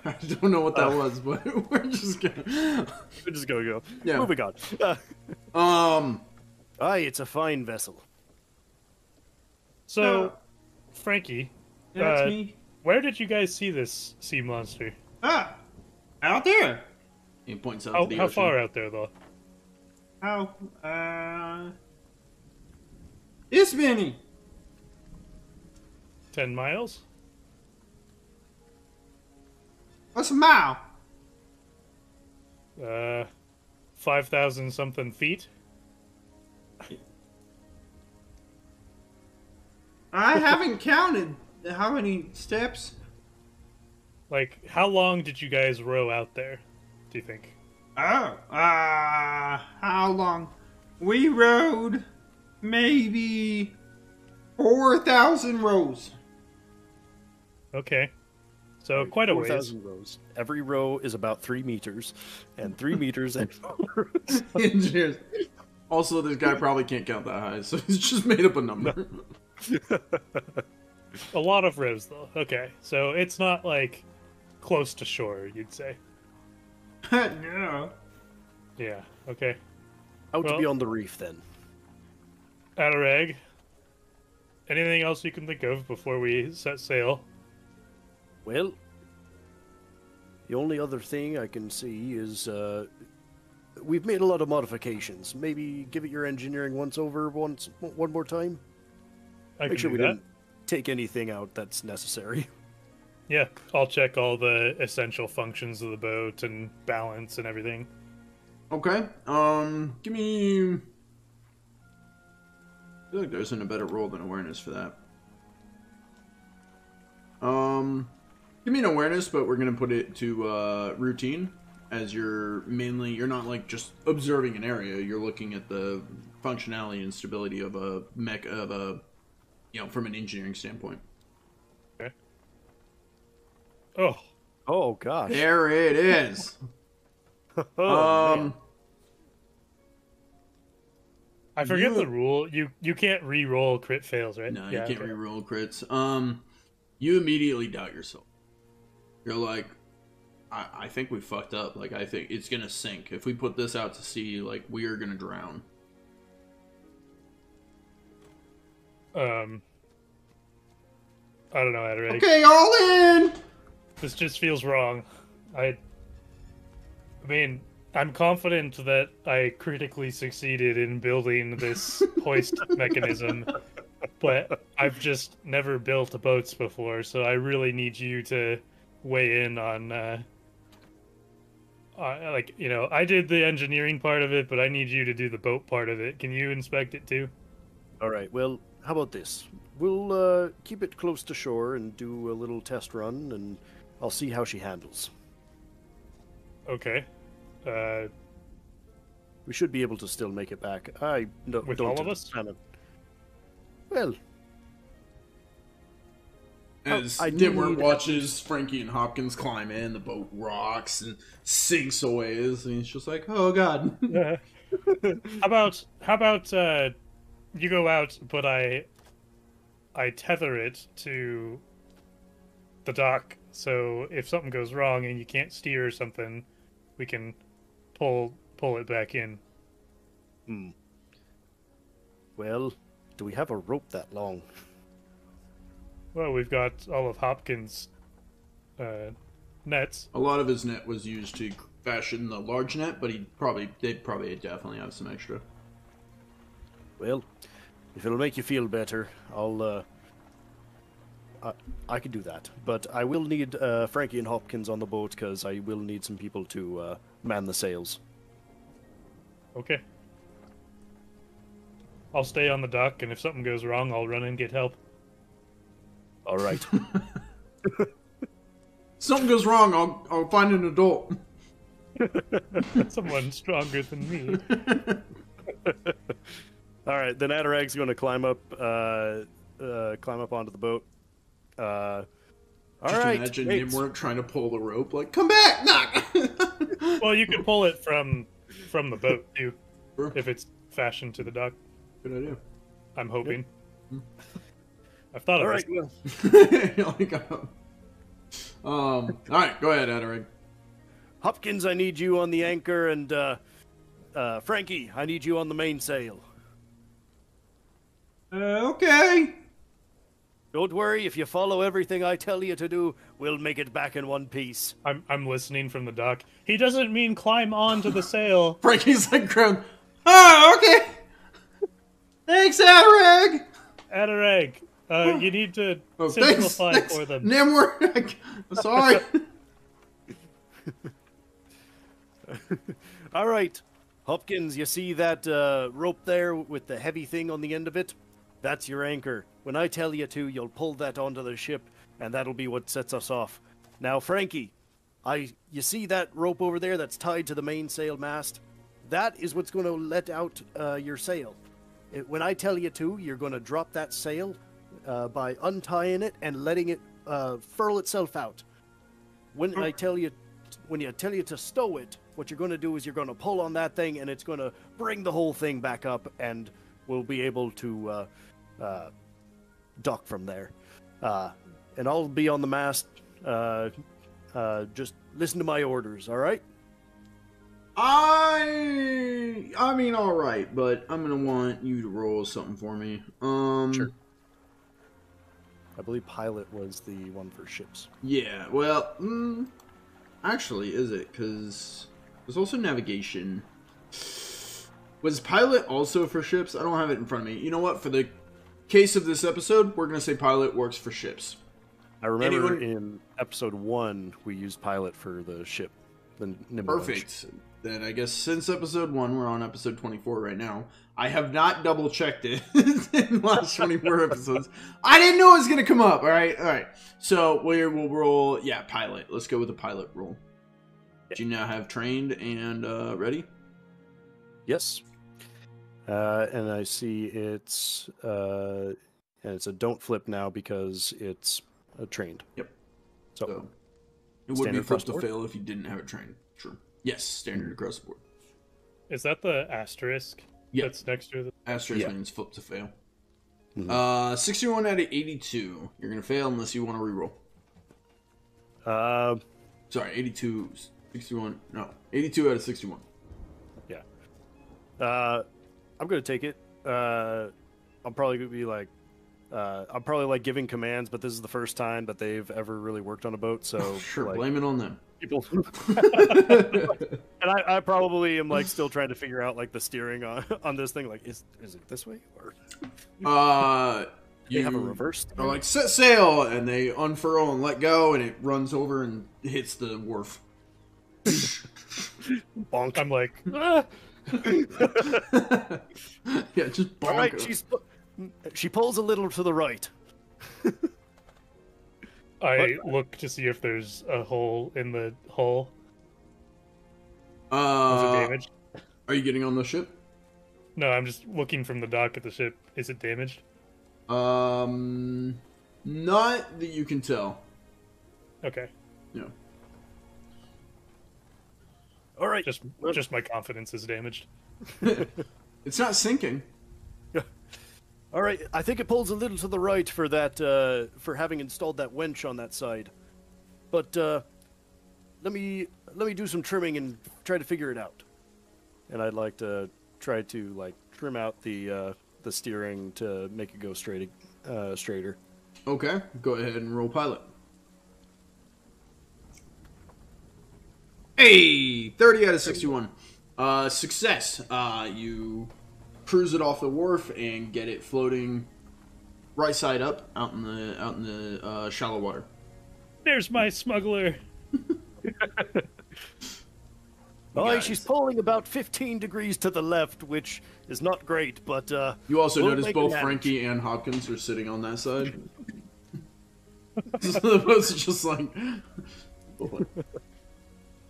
I don't know what that was, but we're just gonna... We're just gonna go. Yeah. Moving on. Aye, it's a fine vessel. So, Frankie, That's me. where did you guys see this sea monster? Ah! Out there! He points out How, to the how ocean. far out there, though? How? This many! 10 miles? What's a mile? 5,000 something feet? I haven't counted how many steps. Like, how long did you guys row out there, do you think? Oh, how long? We rode maybe 4,000 rows. Okay. So, quite a ways. 4,000 rows. Every row is about 3 meters, and 3 meters and 4 rows. Cheers. Also, this guy probably can't count that high, so he's just made up a number. A lot of rows, though. Okay. So, it's not, like, close to shore, you'd say. No. Yeah. Okay. Out Well- to be on the reef, then. Adarag, anything else you can think of before we set sail? Well, the only other thing I can see is we've made a lot of modifications. Maybe give it your engineering one more time. I Make can sure do we that. didn't take anything out that's necessary. Yeah, I'll check all the essential functions of the boat and balance and everything. Okay. Give me... I feel like there isn't a better roll than awareness for that. Give me an awareness, but we're gonna put it to routine, as you're not like just observing an area. You're looking at the functionality and stability of a mech, from an engineering standpoint. Okay. Oh, Oh gosh. There it is. Oh, man. I forget You- the rule. You can't re-roll crit fails, right? No, Yeah, you can't okay. re-roll crits. You immediately doubt yourself. You're like, I think we fucked up. Like, I think it's gonna sink. If we put this out to sea, like, we are gonna drown. I don't know, Adarag. Okay, all in! This just feels wrong. I mean, I'm confident that I critically succeeded in building this hoist mechanism, but I've just never built boats before, so I really need you to weigh in on, like, you know, I did the engineering part of it, but I need you to do the boat part of it. Can you inspect it too? All right, well, how about this? We'll keep it close to shore and do a little test run, and I'll see how she handles. Okay. We should be able to still make it back. I don't With all of us? Kind of, well, As I Gnimwirt need- watches Frankie and Hopkins climb in, the boat rocks and sinks away. And he's just like, oh god. How about you go out, but I tether it to the dock, so if something goes wrong and you can't steer or something, we can pull it back in. Well, do we have a rope that long? Well, we've got all of Hopkins' nets. A lot of his net was used to fashion the large net, but they'd probably definitely have some extra. Well, if it'll make you feel better, I can do that. But I will need Frankie and Hopkins on the boat, because I will need some people to man the sails. Okay. I'll stay on the dock, and if something goes wrong, I'll run and get help. All right. Something goes wrong, I'll find an adult. Someone stronger than me. All right, then Adarag's going to climb up onto the boat. All right. Imagine mates. Gnimwirt trying to pull the rope, like, come back, knock. Well, you can pull it from the boat too, Sure. if it's fashioned to the dock. Good idea. I'm hoping. I've thought All of right. this. Well, All right, go ahead, Adarag. Hopkins, I need you on the anchor, and Frankie, I need you on the mainsail. Okay. Don't worry, if you follow everything I tell you to do, we'll make it back in one piece. I'm listening from the dock. He doesn't mean climb onto the sail. Frankie's like, ground. Oh, okay. Thanks, Adarag. Adarag, you need to Oh, simplify thanks, for them. Gnimwirt. I'm sorry. All right, Hopkins, you see that rope there with the heavy thing on the end of it? That's your anchor. When I tell you to, you'll pull that onto the ship, and that'll be what sets us off. Now, Frankie, you see that rope over there that's tied to the mainsail mast? That is what's going to let out your sail. When I tell you to, you're going to drop that sail by untying it and letting it furl itself out. When I tell you to stow it, what you're going to do is you're going to pull on that thing, and it's going to bring the whole thing back up, and we'll be able to dock from there. And I'll be on the mast. Just listen to my orders, all right? I mean, all right, but I'm gonna want you to roll something for me. Sure. I believe pilot was the one for ships. Yeah. Well, actually, is it? Because there's also navigation. Was pilot also for ships? I don't have it in front of me. You know what? For the case of this episode, we're gonna say pilot works for ships. I remember Anyone- in episode 1 we used pilot for the ship. The Gnimwirt. Perfect. Then I guess since episode 1, we're on episode 24 right now. I have not double checked it in the last 24 episodes. I didn't know it was gonna come up. All right. So we'll roll. Yeah, pilot. Let's go with the pilot roll. Do you now have trained and ready? Yes. And I see it's a don't flip now because it's trained. Yep. So It would be a Standard flip across to board? fail if you didn't have it trained. Sure. Yes, standard across the board. Is that the asterisk Yeah. that's next to the... Asterisk Yeah. means flip to fail. Mhm. 61 out of 82. You're gonna fail unless you want to reroll. Sorry, 82, 61. No, 82 out of 61. yeah. I'm gonna take it. I'm probably gonna be like, I'm probably like giving commands, but this is the first time that they've ever really worked on a boat. So Sure, like, blame it on them. people, and I probably am like still trying to figure out like the steering on this thing. Like, is it this way or? They have a reverse. Are like set sail, and they unfurl and let go, and it runs over and hits the wharf. Bonk. I'm like, ah! Yeah, just bonk. All right, she pulls a little to the right. I look to see if there's a hole in the hull. Is it damaged? Are you getting on the ship? No, I'm just looking from the dock at the ship. Is it damaged? Not that you can tell. Okay. No. All right, Just my confidence is damaged. It's not sinking. all right. I think it pulls a little to the right for that for having installed that winch on that side. But let me do some trimming and try to figure it out. And I'd like to try to like trim out the steering to make it go straighter. Okay, go ahead and roll pilot. Hey, 30 out of 61. Success. You cruise it off the wharf and get it floating right side up out in the shallow water. There's my smuggler. Oh, she's pulling about 15 degrees to the left, which is not great, but you also we'll notice make both it Frankie and Hopkins are sitting on that side. So the boat's just like...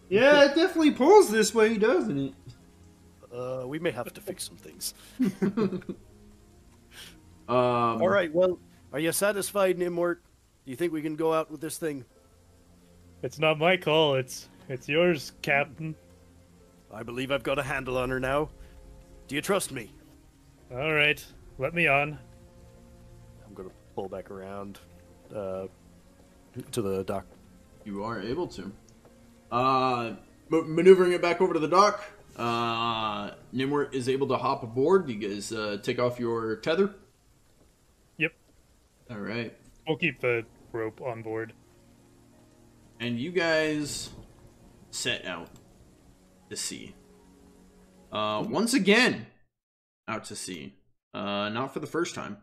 Yeah, it definitely pulls this way, doesn't it? we may have to fix some things. All right, well, are you satisfied, Gnimwirt? Do you think we can go out with this thing? It's not my call. It's yours, Captain. I believe I've got a handle on her now. Do you trust me? All right, let me on. I'm going to pull back around to the dock. You are able to. Maneuvering it back over to the dock, Gnimwirt is able to hop aboard. You guys take off your tether? Yep. All right. We'll keep the rope on board. And you guys set out to sea. Once again, out to sea. Not for the first time.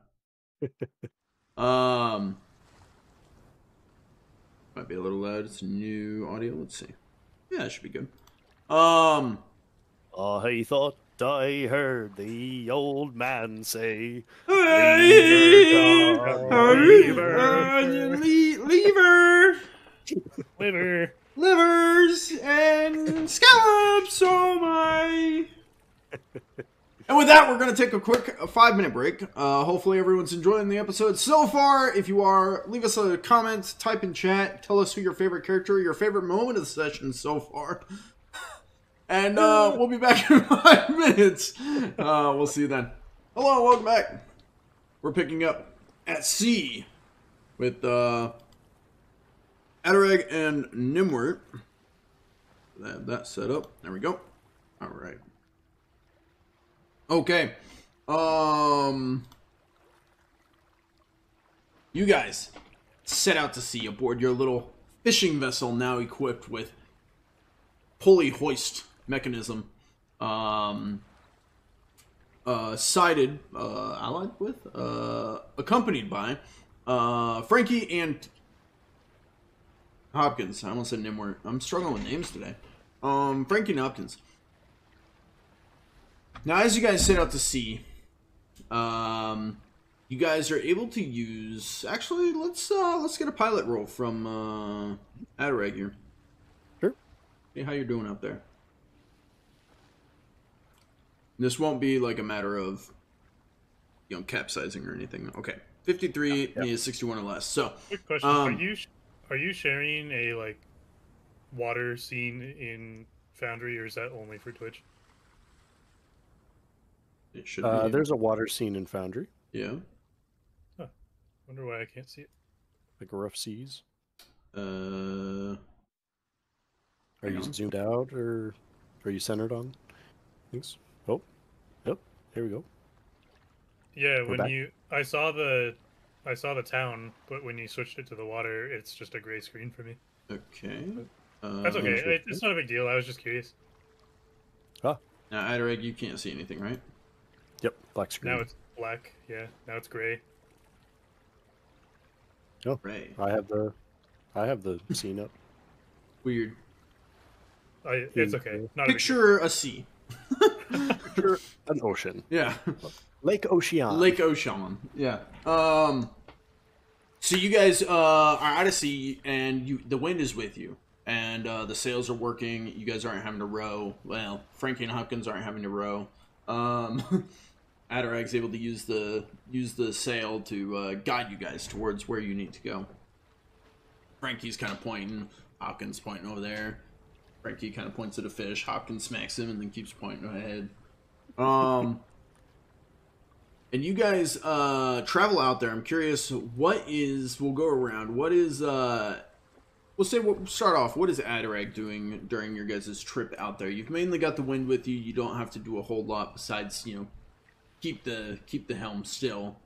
Might be a little loud. It's new audio. Let's see. Yeah, it should be good. I thought I heard the old man say, livers and scallops, oh my. And with that, we're going to take a quick 5-minute break. Hopefully everyone's enjoying the episode so far. If you are, leave us a comment, type in chat, tell us who your favorite character, your favorite moment of the session so far. And we'll be back in 5 minutes. We'll see you then. Hello, welcome back. We're picking up at sea with Adarag and Gnimwirt. That set up. There we go. All right. Okay. You guys set out to sea aboard your little fishing vessel, now equipped with pulley hoist mechanism. Sided, allied with, accompanied by Frankie and Hopkins. I almost said Gnimwirt. I'm struggling with names today. Frankie and Hopkins. Now, as you guys set out to sea, you guys are able to use... Actually, let's get a pilot roll from Adarag here. Sure. See how you're doing out there. This won't be like a matter of, capsizing or anything. Okay, 53 is 61 or less. So, quick question: are you sharing a water scene in Foundry, or is that only for Twitch? It should be. There's a water scene in Foundry. Yeah. Huh. Wonder why I can't see it. Like rough seas. Are you zoomed out, or are you centered on things? Oh, yep. Here we go. Yeah, We're back. I saw the I saw the town, but when you switched it to the water, it's just a gray screen for me. Okay. That's okay. It's not a big deal. I was just curious. Huh. Now, Adarag, you can't see anything, right? Yep, black screen. Now it's black. Yeah, now it's gray. Oh, Right. I have the scene up. Weird. It's okay. Not a big Picture a sea. Picture an ocean. Yeah. Lake Ocean. Lake Ocean. Yeah. So you guys are out of sea, and the wind is with you, and the sails are working. You guys aren't having to row. Well, Frankie and Hopkins aren't having to row. Adarag's able to use the sail to guide you guys towards where you need to go. Frankie's kind of pointing. Hopkins pointing over there. Frankie kind of points at a fish. Hopkins smacks him and then keeps pointing ahead. And you guys travel out there. I'm curious, we'll go around. We'll start off. What is Adarag doing during your guys' trip out there? You've mainly got the wind with you. You don't have to do a whole lot besides, keep the helm still.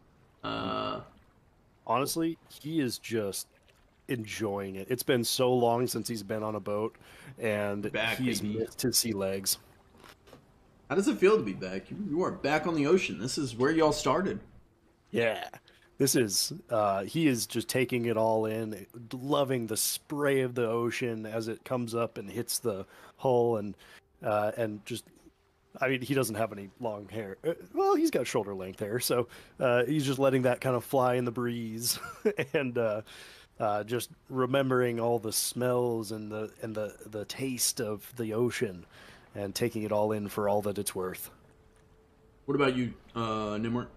Honestly, he is just enjoying it. It's been so long since he's been on a boat, and he's missed his sea legs. How does it feel to be back? You are back on the ocean. This is where y'all started. Yeah. This is, he is just taking it all in, loving the spray of the ocean as it comes up and hits the hull, and just, I mean, he doesn't have any long hair. Well, he's got shoulder length hair, so he's just letting that kind of fly in the breeze, and just remembering all the smells and the taste of the ocean, and taking it all in for all that it's worth. What about you, Gnimwirt?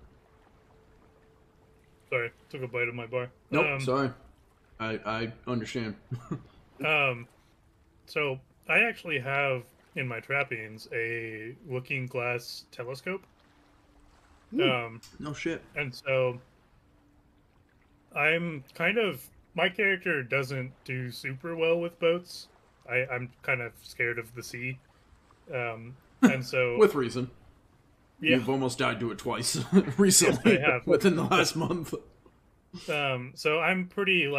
Sorry, took a bite of my bar. Nope, sorry. I understand. So I actually have in my trappings a looking glass telescope. No shit. And so I'm my character doesn't do super well with boats. I'm kind of scared of the sea. And so with reason. Yeah. You've almost died to it twice recently. Yes, I have. Within the last month. So I'm pretty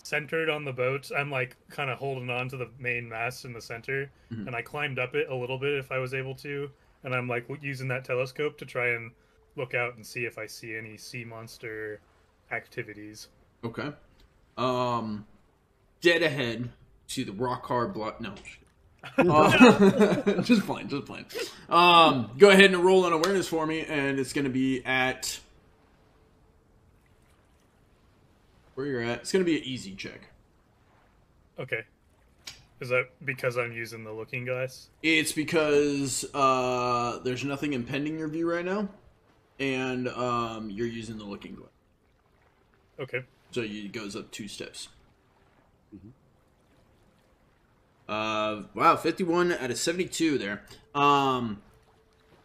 centered on the boat. I'm kind of holding on to the main mast in the center, and I climbed up it a little bit if I was able to, and I'm using that telescope to try and look out and see if I see any sea monster activities. Okay. Dead ahead, see the rock hard block. No. Just playing. Go ahead and roll an awareness for me, and it's going to be at where you're at. It's going to be an easy check. Okay. Is that because I'm using the looking glass? It's because there's nothing impeding your view right now, and you're using the looking glass. Okay. So it goes up 2 steps. Mm-hmm. Wow, 51 out of 72 there.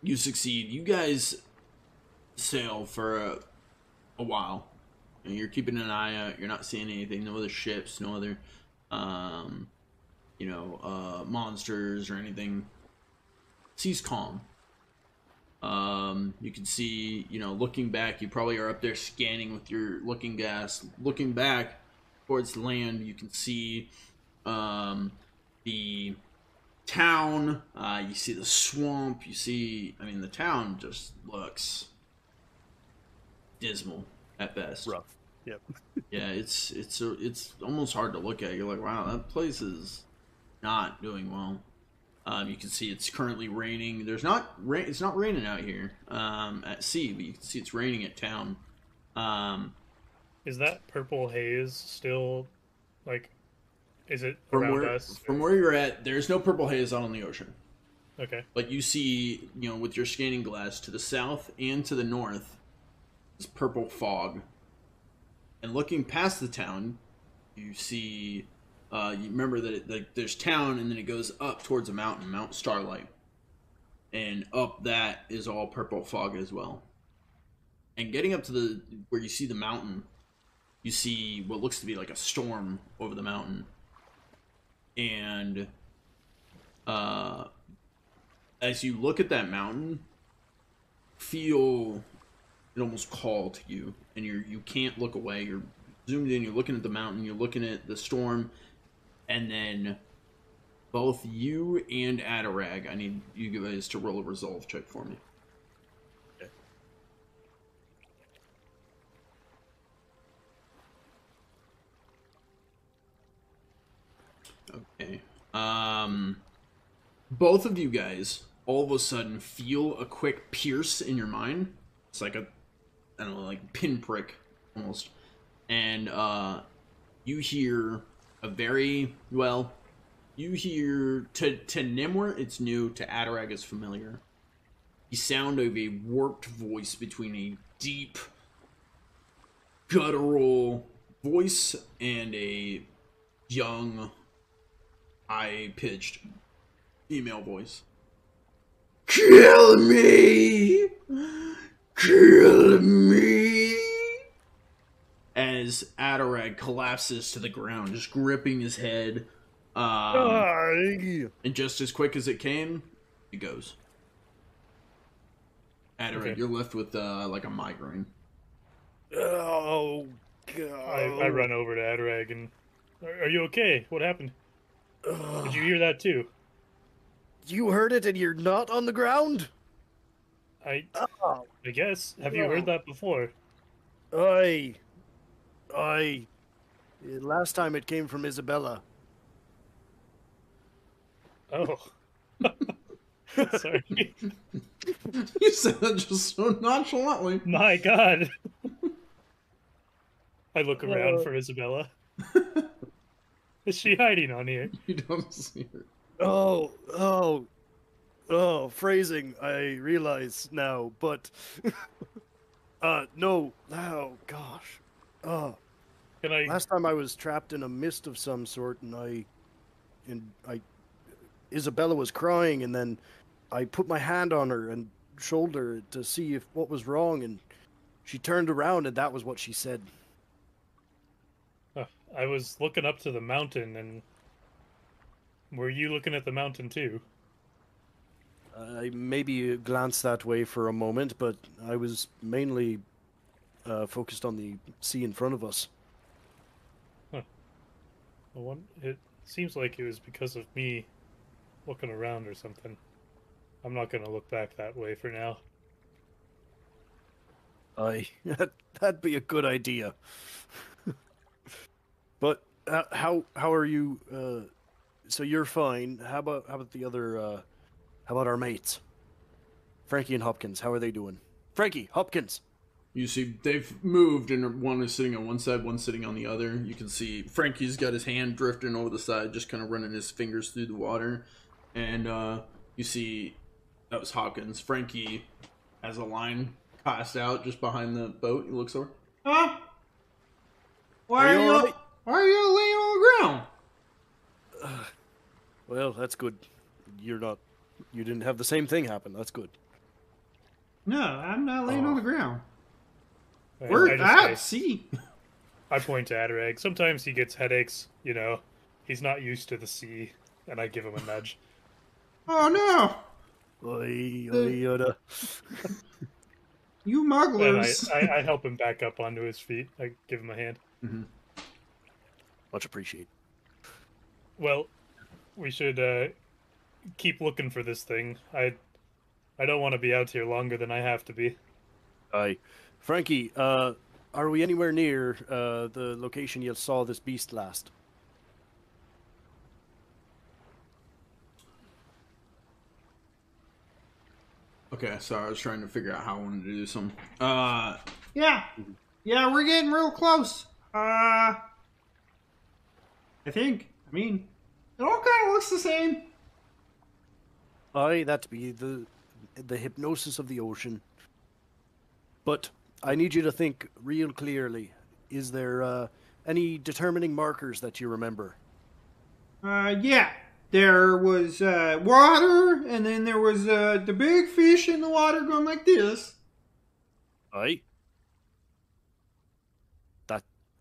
You succeed. You guys sail for a while. And you're keeping an eye out. You're not seeing anything. No other ships. No other, monsters or anything. Sea's calm. You can see, looking back, you probably are up there scanning with your looking glass. Looking back towards land, you can see, the town, you see the swamp, the town just looks dismal at best. Rough. Yep. Yeah, it's almost hard to look at. You're like, wow, that place is not doing well. You can see it's currently raining. It's not raining out here at sea, but you can see it's raining at town. Is that purple haze still is it From around us? From where you're at, there's no purple haze out on the ocean. Okay. But you see, with your scanning glass, to the south and to the north, is purple fog. And looking past the town, you see, you remember that there's town, and then it goes up towards a mountain, Mount Starlight. And up that is all purple fog as well. And getting up to where you see the mountain, you see what looks to be like a storm over the mountain. And as you look at that mountain, feel it almost call to you, and you can't look away. You're zoomed in. You're looking at the mountain. You're looking at the storm, and then both you and Adarag, I need you guys to roll a resolve check for me. Okay. Both of you guys all of a sudden feel a quick pierce in your mind. It's like I don't know, like pinprick almost. And you hear a very you hear to Gnimwirt it's new, to Adarag it's familiar. The sound of a warped voice between a deep guttural voice and a young high-pitched female voice. Kill me! Kill me! As Adarag collapses to the ground, just gripping his head. And just as quick as it came, it goes. Adarag, okay. You're left with like a migraine. Oh, God. I run over to Adarag and... Are you okay? What happened? Did you hear that too? You heard it and you're not on the ground? I guess. Have you heard that before? Last time it came from Isabella. Oh. Sorry. You said that just so nonchalantly. My God. I look around for Isabella. Is she hiding on here? You don't see her. Oh, phrasing, I realize now, but... no. Oh, gosh. Can I... Last time I was trapped in a mist of some sort, and Isabella was crying, and then I put my hand on her and shoulder to see what was wrong, and she turned around, and that was what she said. I was looking up to the mountain, and were you looking at the mountain too? I maybe glanced that way for a moment, but I was mainly focused on the sea in front of us. Huh. Well, it seems like it was because of me looking around or something. I'm not going to look back that way for now. That'd be a good idea. But how are you? So you're fine. How about the other? How about our mates? Frankie and Hopkins. How are they doing? Frankie, Hopkins. You see, they've moved, and one is sitting on one side, one sitting on the other. You can see Frankie's got his hand drifting over the side, just kind of running his fingers through the water. And you see, that was Hopkins. Frankie has a line cast out just behind the boat. He looks over. Huh? Why are you laying on the ground? Well, that's good. You didn't have the same thing happen. That's good. No, I'm not laying on the ground. We're at sea. I point to Adarag. Sometimes he gets headaches, you know. He's not used to the sea, and I give him a nudge. Oh no! Yoda. You mugglers! And I help him back up onto his feet. I give him a hand. Mm-hmm. Much appreciated. Well, we should keep looking for this thing. I don't want to be out here longer than I have to be. Aye. Frankie, are we anywhere near the location you saw this beast last? Okay, sorry, I was trying to figure out how I wanted to do something. Yeah, we're getting real close. I think. I mean, it all kind of looks the same. Aye, that'd be the hypnosis of the ocean. But I need you to think real clearly. Is there any determining markers that you remember? Yeah. There was water, and then there was the big fish in the water going like this. Aye.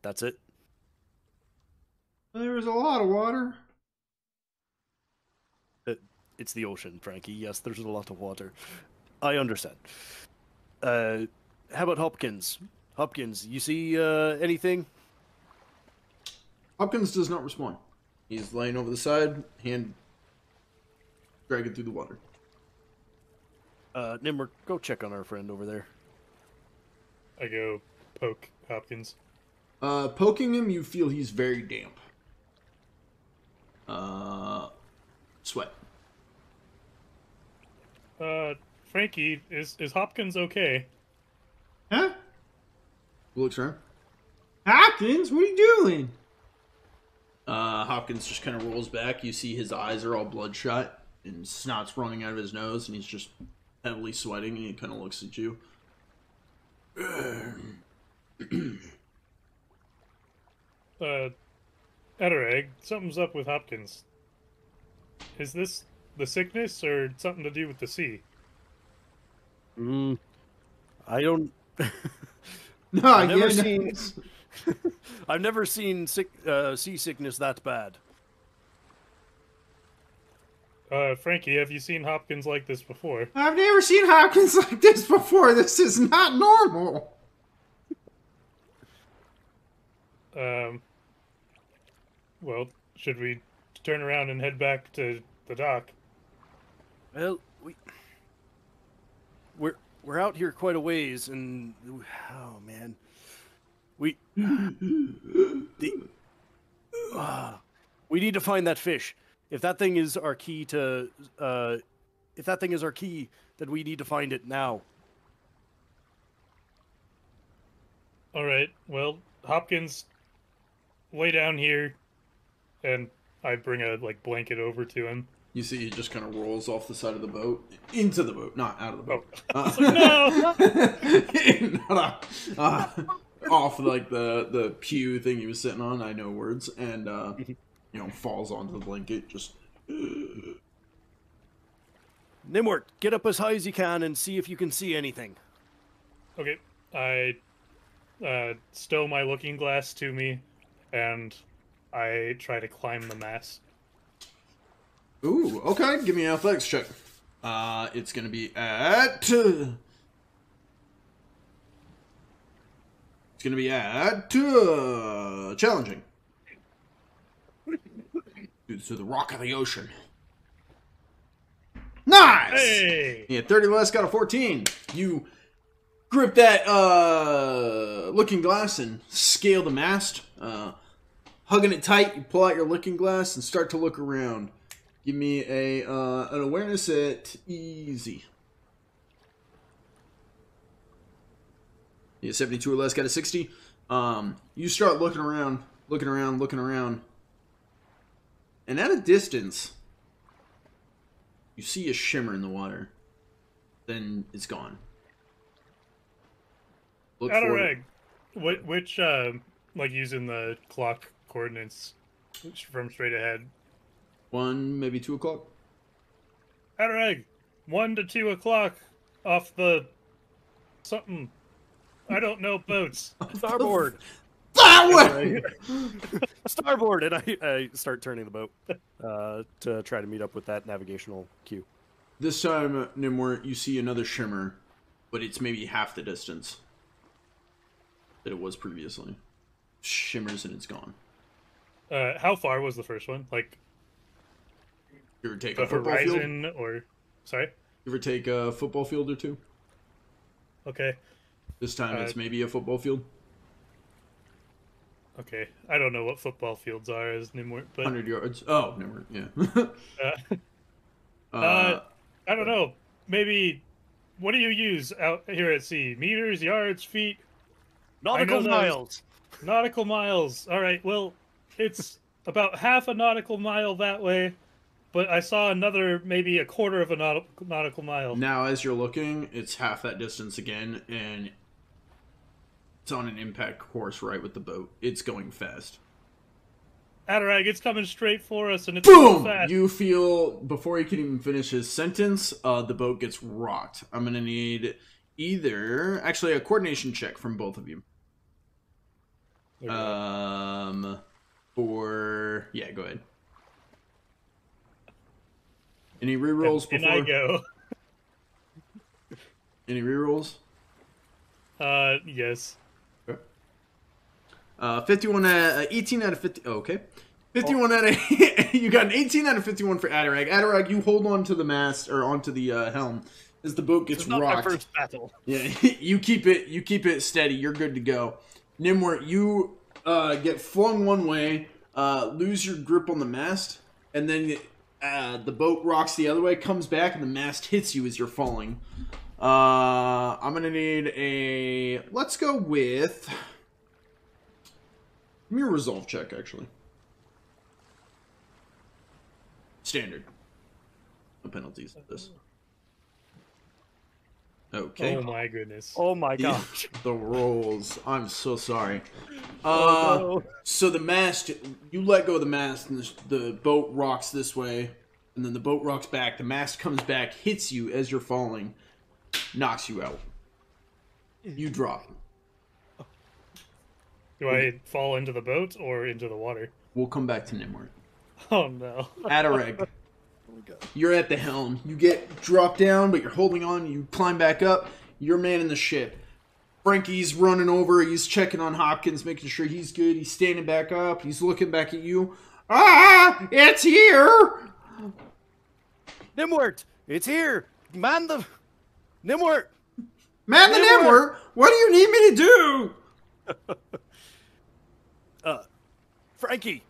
That's it. There was a lot of water. It's the ocean, Frankie. Yes, there's a lot of water. I understand. how about Hopkins? Hopkins, you see anything? Hopkins does not respond. He's laying over the side, hand dragging through the water. Gnimwirt, go check on our friend over there. I go poke Hopkins. Poking him, you feel he's very damp. Sweat. Frankie, is Hopkins okay? Huh? Who looks around? Hopkins, what are you doing? Hopkins just kind of rolls back. You see his eyes are all bloodshot and snot's running out of his nose, and he's just heavily sweating, and he kind of looks at you. Adarag, something's up with Hopkins. Is this the sickness or something to do with the sea? I don't. No, I've never yeah, seen. I've never seen seasickness that bad. Frankie, have you seen Hopkins like this before? I've never seen Hopkins like this before. This is not normal. Well, should we turn around and head back to the dock? Well, we're out here quite a ways, and oh man, we need to find that fish. If that thing is our key to, if that thing is our key, then we need to find it now. All right. Well, Hopkins, lay down here, and I bring a blanket over to him. You see he just kind of rolls off the side of the boat. Into the boat, not out of the boat. No! Off the pew thing he was sitting on, I know words, and falls onto the blanket, just... Gnimwirt, get up as high as you can and see if you can see anything. Okay. I stow my looking glass to me, and I try to climb the mast. Ooh, okay, give me an athletics check. It's gonna be at... challenging. Due to the rock of the ocean. Nice! Hey! Yeah, 30 less, got a 14. You grip that looking glass and scale the mast. Hugging it tight, you pull out your looking glass and start to look around. Give me an awareness at easy. Yeah, 72 or less, got a 60. You start looking around. And at a distance, you see a shimmer in the water. Then it's gone. Look for it. Which using the clock coordinates from straight ahead. 1, maybe 2 o'clock. Adarag, 1 to 2 o'clock off the something. I don't know boats. Starboard. That way! Starboard, and I start turning the boat to try to meet up with that navigational cue. This time, Gnimwirt, you see another shimmer, but it's maybe half the distance that it was previously. Shimmers and it's gone. How far was the first one? Give or take the a football field? horizon, or sorry? Give or take a football field or two. Okay. This time it's maybe a football field. Okay. I don't know what football fields are as Gnimwirt, but 100 yards. Oh, Gnimwirt, yeah. I don't know. Maybe, what do you use out here at sea? Meters, yards, feet? Nautical miles. Nautical miles. All right. Well, it's about half a nautical mile that way, but I saw another, maybe a quarter of a nautical mile. Now, as you're looking, it's half that distance again, and it's on an impact course right with the boat. It's going fast. Adarag, it's coming straight for us, and it's Boom! so fast. You feel, before he can even finish his sentence, the boat gets rocked. I'm going to need either, actually, a coordination check from both of you. Okay. Yeah, go ahead. Any rerolls before? And I go. Any rerolls? Yes. 51 18 out of 50. Oh, okay. 51 out of you got an 18 out of 51 for Adarag. Adarag, you hold on to the mast or onto the helm as the boat gets It's not rocked. my first battle. Yeah, you keep it steady. You're good to go. Gnimwirt, you get flung one way, lose your grip on the mast, and then the boat rocks the other way, comes back, and the mast hits you as you're falling. I'm gonna need a. Let's go with. Give me a resolve check, actually. Standard. No penalties with this. Okay. Oh my goodness. Oh my gosh. The rolls. I'm so sorry. Oh, no. So the mast, you let go of the mast, and the boat rocks this way, and then the boat rocks back. The mast comes back, hits you as you're falling, knocks you out. You drop. Do I fall into the boat or into the water? We'll come back to Gnimwirt. Oh no. Adarag, you're at the helm. You get dropped down, but you're holding on. You climb back up. You're manning the ship. Frankie's running over. He's checking on Hopkins, making sure he's good. He's standing back up. He's looking back at you. Ah, it's here! Gnimwirt, it's here. Man the Gnimwirt. Man the Gnimwirt, what do you need me to do? Frankie,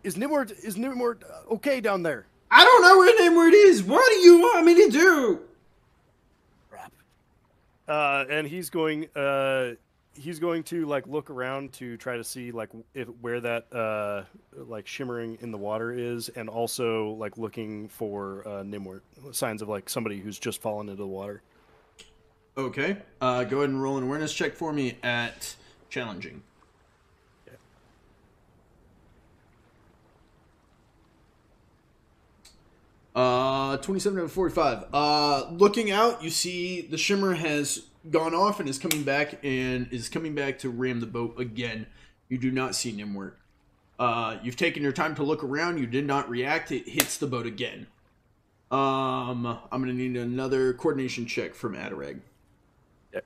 is Gnimwirt okay down there? I don't know where Gnimwirt is. What do you want me to do? Crap. And he's going to like look around to try to see like where that like shimmering in the water is, and also like looking for Gnimwirt, signs of like somebody who's just fallen into the water. Okay. Go ahead and roll an awareness check for me at challenging. 27 out of 45. Looking out, you see the shimmer has gone off and is coming back to ram the boat again. You do not see Gnimwirt. You've taken your time to look around. You did not react. It hits the boat again. I'm going to need another coordination check from Adarag. Yep.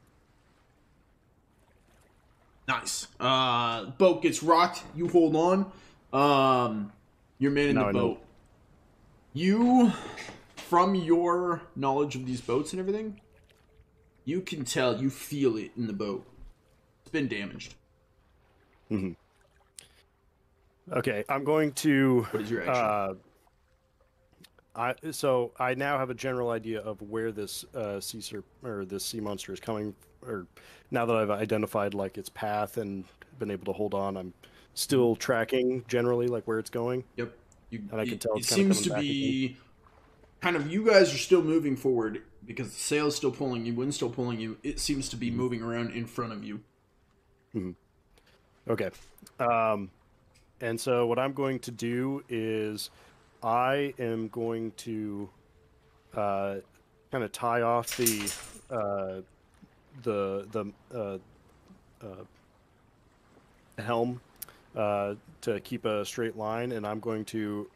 Nice. Boat gets rocked. You hold on. You're manning the boat. You, from your knowledge of these boats and everything, you can tell, you feel it in the boat. It's been damaged. Mm-hmm. Okay, I'm going to... What is your action? So I now have a general idea of where this this sea monster is coming. Or now that I've identified like its path and been able to hold on, I'm still tracking generally like where it's going. Yep. And I can tell it seems to be kind of, you guys are still moving forward because the sail's still pulling you, wind's still pulling you. It seems to be moving around in front of you. Mm-hmm. Okay. And so what I'm going to do is I am going to kind of tie off the helm to keep a straight line, and I'm going to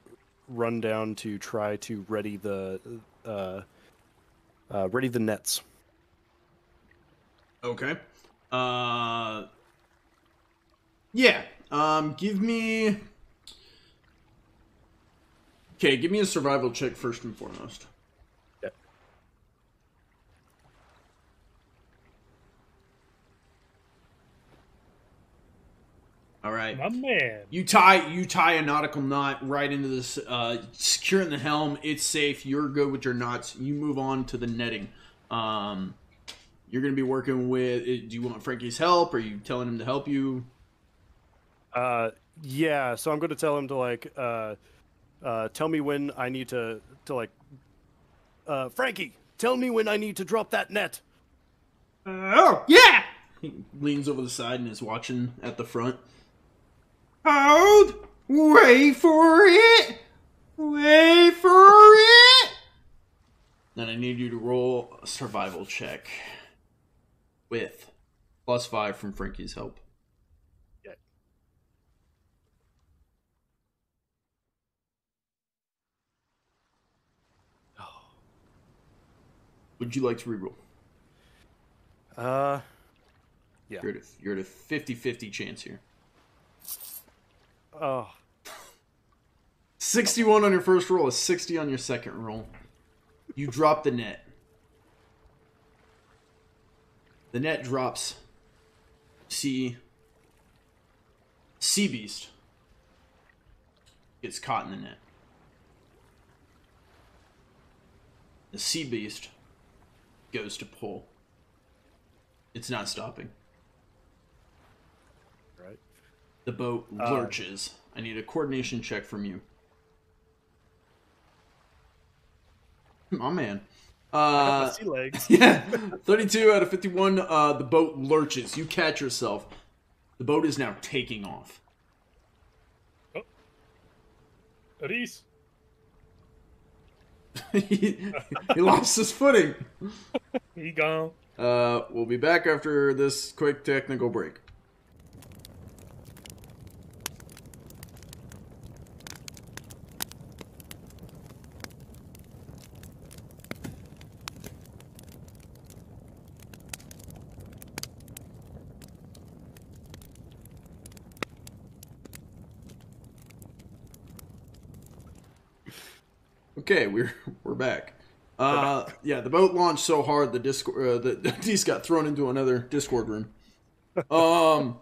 run down to try to ready the nets. Okay. Yeah. Give me a survival check first and foremost. All right. My man. You tie a nautical knot right into this, securing the helm. It's safe. You're good with your knots. You move on to the netting. You're going to be working with. Do you want Frankie's help? Are you telling him to help you? Yeah. So I'm going to tell him to like, tell me when I need to like, Frankie, tell me when I need to drop that net. Oh yeah. He leans over the side and is watching at the front. Hold! Wait for it! Wait for it! Then I need you to roll a survival check with +5 from Frankie's help. Yeah. Would you like to reroll? Yeah. You're at a 50-50 chance here. Oh. 61 on your first roll, a 60 on your second roll. You drop the net. The net drops. See, sea beast gets caught in the net. The sea beast goes to pull. It's not stopping. Right. The boat lurches. I need a coordination check from you. My man. I got the sea legs. Yeah, 32 out of 51. The boat lurches. You catch yourself. The boat is now taking off. Oh. Reese. he lost his footing. He gone. We'll be back after this quick technical break. Okay, we're back. Yeah, the boat launched so hard the Discord these got thrown into another Discord room. The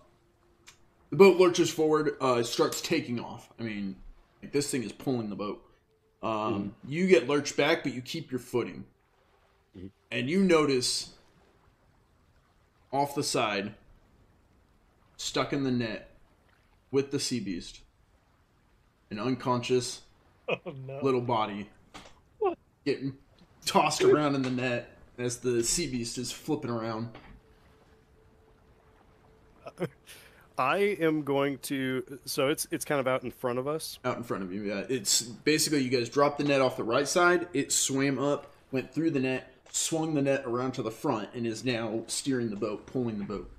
boat lurches forward, it starts taking off. I mean, like, this thing is pulling the boat. You get lurched back, but you keep your footing. And you notice off the side, stuck in the net with the sea beast, an unconscious little body getting tossed around in the net as the sea beast is flipping around. I am going to. So it's kind of out in front of us. Out in front of you, yeah. It's basically you guys dropped the net off the right side. It swam up, went through the net, swung the net around to the front, and is now steering the boat, pulling the boat.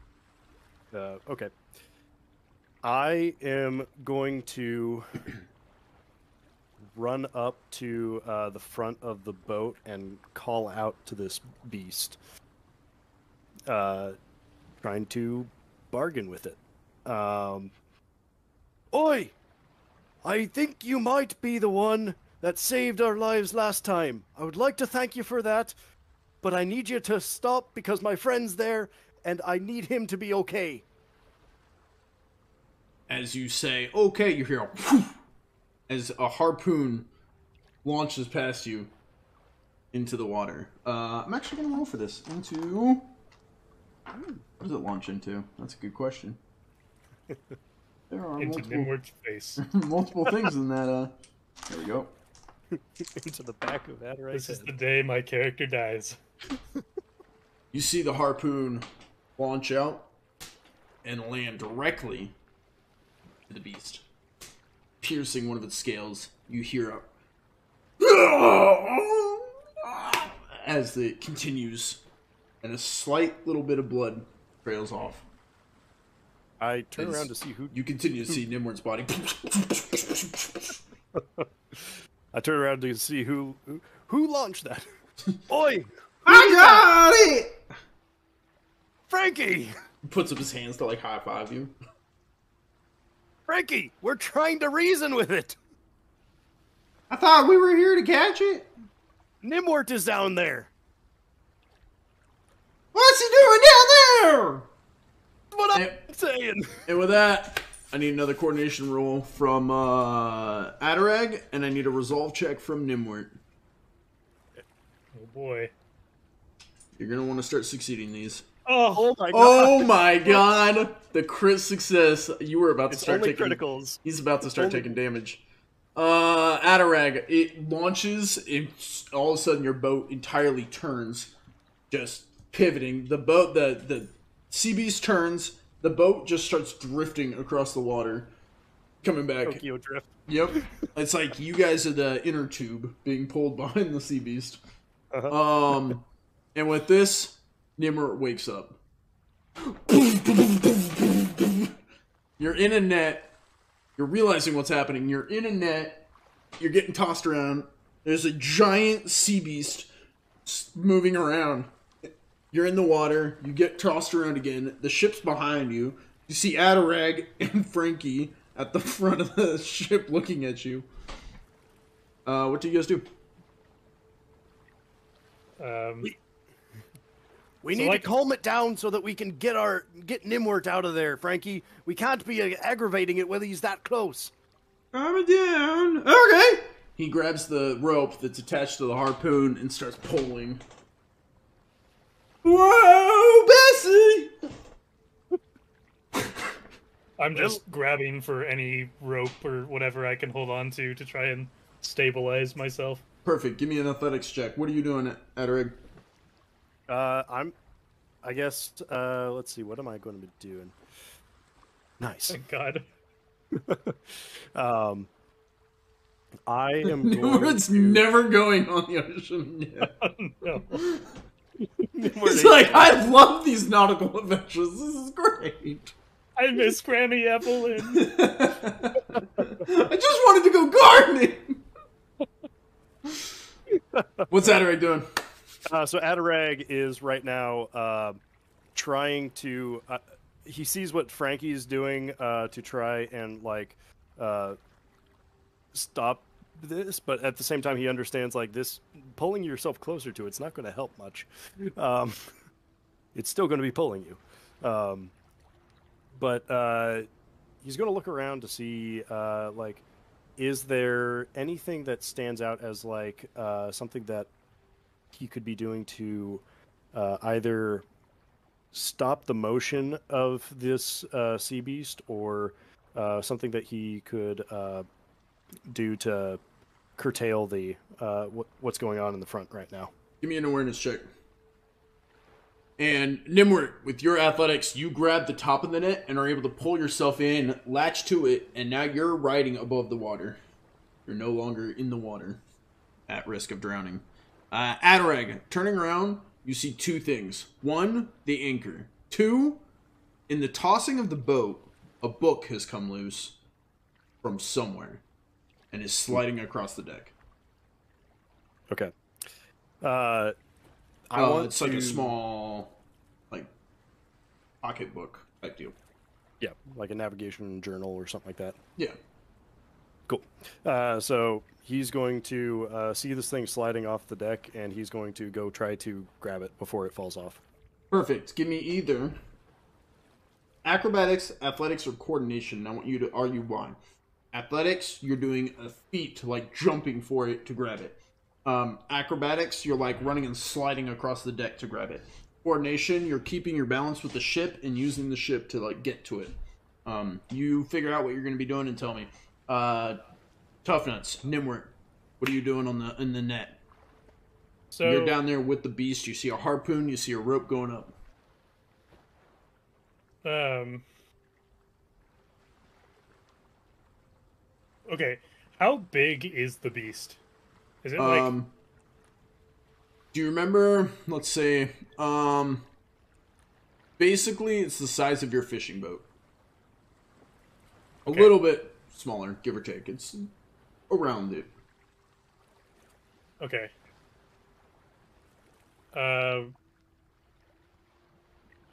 Okay. I am going to run up to the front of the boat and call out to this beast, trying to bargain with it. Oi! I think you might be the one that saved our lives last time. I would like to thank you for that, but I need you to stop because my friend's there and I need him to be okay. As you say, okay, you hear a whoosh, as a harpoon launches past you into the water. I'm actually going to roll for this. What does it launch into? That's a good question. There are Into Gnimwirt's face. multiple things in that. There we go. Into the back of Adarag's This is head. the day my character dies. You see the harpoon launch out and land directly to the beast, piercing one of its scales. You hear a as it continues, and a slight little bit of blood trails off. I turn around to see who. You continue to see Gnimwirt's body. I turn around to see who launched that. Oi, I got it! Frankie! He puts up his hands to like high five you. Frankie, we're trying to reason with it. I thought we were here to catch it. Gnimwirt is down there. What's he doing down there? What I'm saying. And with that, I need another coordination roll from Adarag, and I need a resolve check from Gnimwirt. Oh boy. You're gonna want to start succeeding these. Oh my god. Oh my god! The crit success. You were about to It's start only taking criticals. He's about to start only- taking damage. Adarag, it launches, all of a sudden your boat entirely turns, just pivoting. The boat, the sea beast turns, the boat just starts drifting across the water, coming back. Tokyo Drift. Yep. It's like you guys are the inner tube being pulled behind the sea beast. Uh-huh. And with this, Gnimwirt wakes up. You're in a net. You're realizing what's happening. You're in a net. You're getting tossed around. There's a giant sea beast moving around. You're in the water. You get tossed around again. The ship's behind you. You see Adarag and Frankie at the front of the ship looking at you. What do you guys do? We need to calm it down so that we can get Gnimwirt out of there, Frankie. We can't be aggravating it when he's that close. Calm it down. Okay. He grabs the rope that's attached to the harpoon and starts pulling. Whoa, Bessie! I'm just grabbing for any rope or whatever I can hold on to try and stabilize myself. Perfect. Give me an athletics check. What are you doing, Adarag? I guess, let's see, what am I going to be doing? Nice. Thank God. I am Gnimwirt's never going on the ocean yet. No. It's like, I love these nautical adventures. This is great. I miss Granny Evelyn. I just wanted to go gardening. What's Adarag doing? So Adarag is right now trying to... he sees what Frankie's doing to try and, like, stop this, but at the same time he understands, like, this pulling yourself closer to it's not going to help much. It's still going to be pulling you. But he's going to look around to see, like, is there anything that stands out as, like, something that he could be doing to either stop the motion of this sea beast, or something that he could do to curtail the what's going on in the front right now. Give me an awareness check. And Gnimwirt, with your athletics, you grab the top of the net and are able to pull yourself in, latch to it, and now you're riding above the water. You're no longer in the water, at risk of drowning. Adarag, turning around, you see two things. One, the anchor. Two, in the tossing of the boat, a book has come loose from somewhere and is sliding across the deck. Okay. It's like a small, like, pocketbook type deal. Yeah, like a navigation journal or something like that. Yeah. Cool. So he's going to see this thing sliding off the deck, and he's going to go try to grab it before it falls off. Perfect. Give me either acrobatics, athletics, or coordination. And I want you to argue why. Athletics, you're doing a feat, like jumping for it to grab it. Acrobatics, you're like running and sliding across the deck to grab it. Coordination, you're keeping your balance with the ship and using the ship to, like, get to it. You figure out what you're going to be doing and tell me. Tough Nuts, Gnimwirt, what are you doing in the net? So you're down there with the beast. You see a harpoon. You see a rope going up. Okay, how big is the beast? Is it like... Do you remember, let's say, basically it's the size of your fishing boat. A little bit smaller, give or take. It's around it. Okay.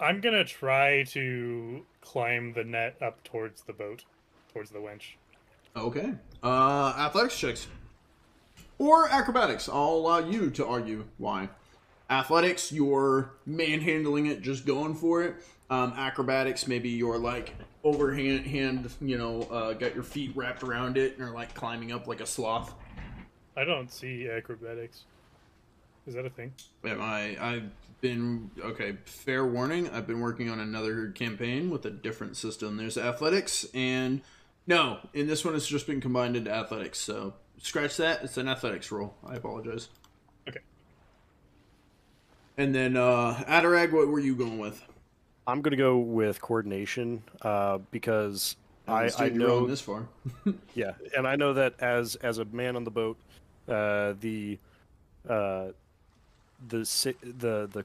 I'm gonna try to climb the net up towards the boat, towards the winch. Okay. Athletics checks. Or acrobatics. I'll allow you to argue why. Athletics, you're manhandling it, just going for it. Acrobatics, maybe you're like overhand, got your feet wrapped around it and are like climbing up like a sloth. I don't see acrobatics. Is that a thing? I've been, okay, fair warning, I've been working on another campaign with a different system. There's athletics, and no, in this one it's just been combined into athletics, so scratch that, it's an athletics roll. I apologize. Okay. And then, Adarag, what were you going with? I'm going to go with coordination, because I know this far. Yeah, and I know that as a man on the boat, the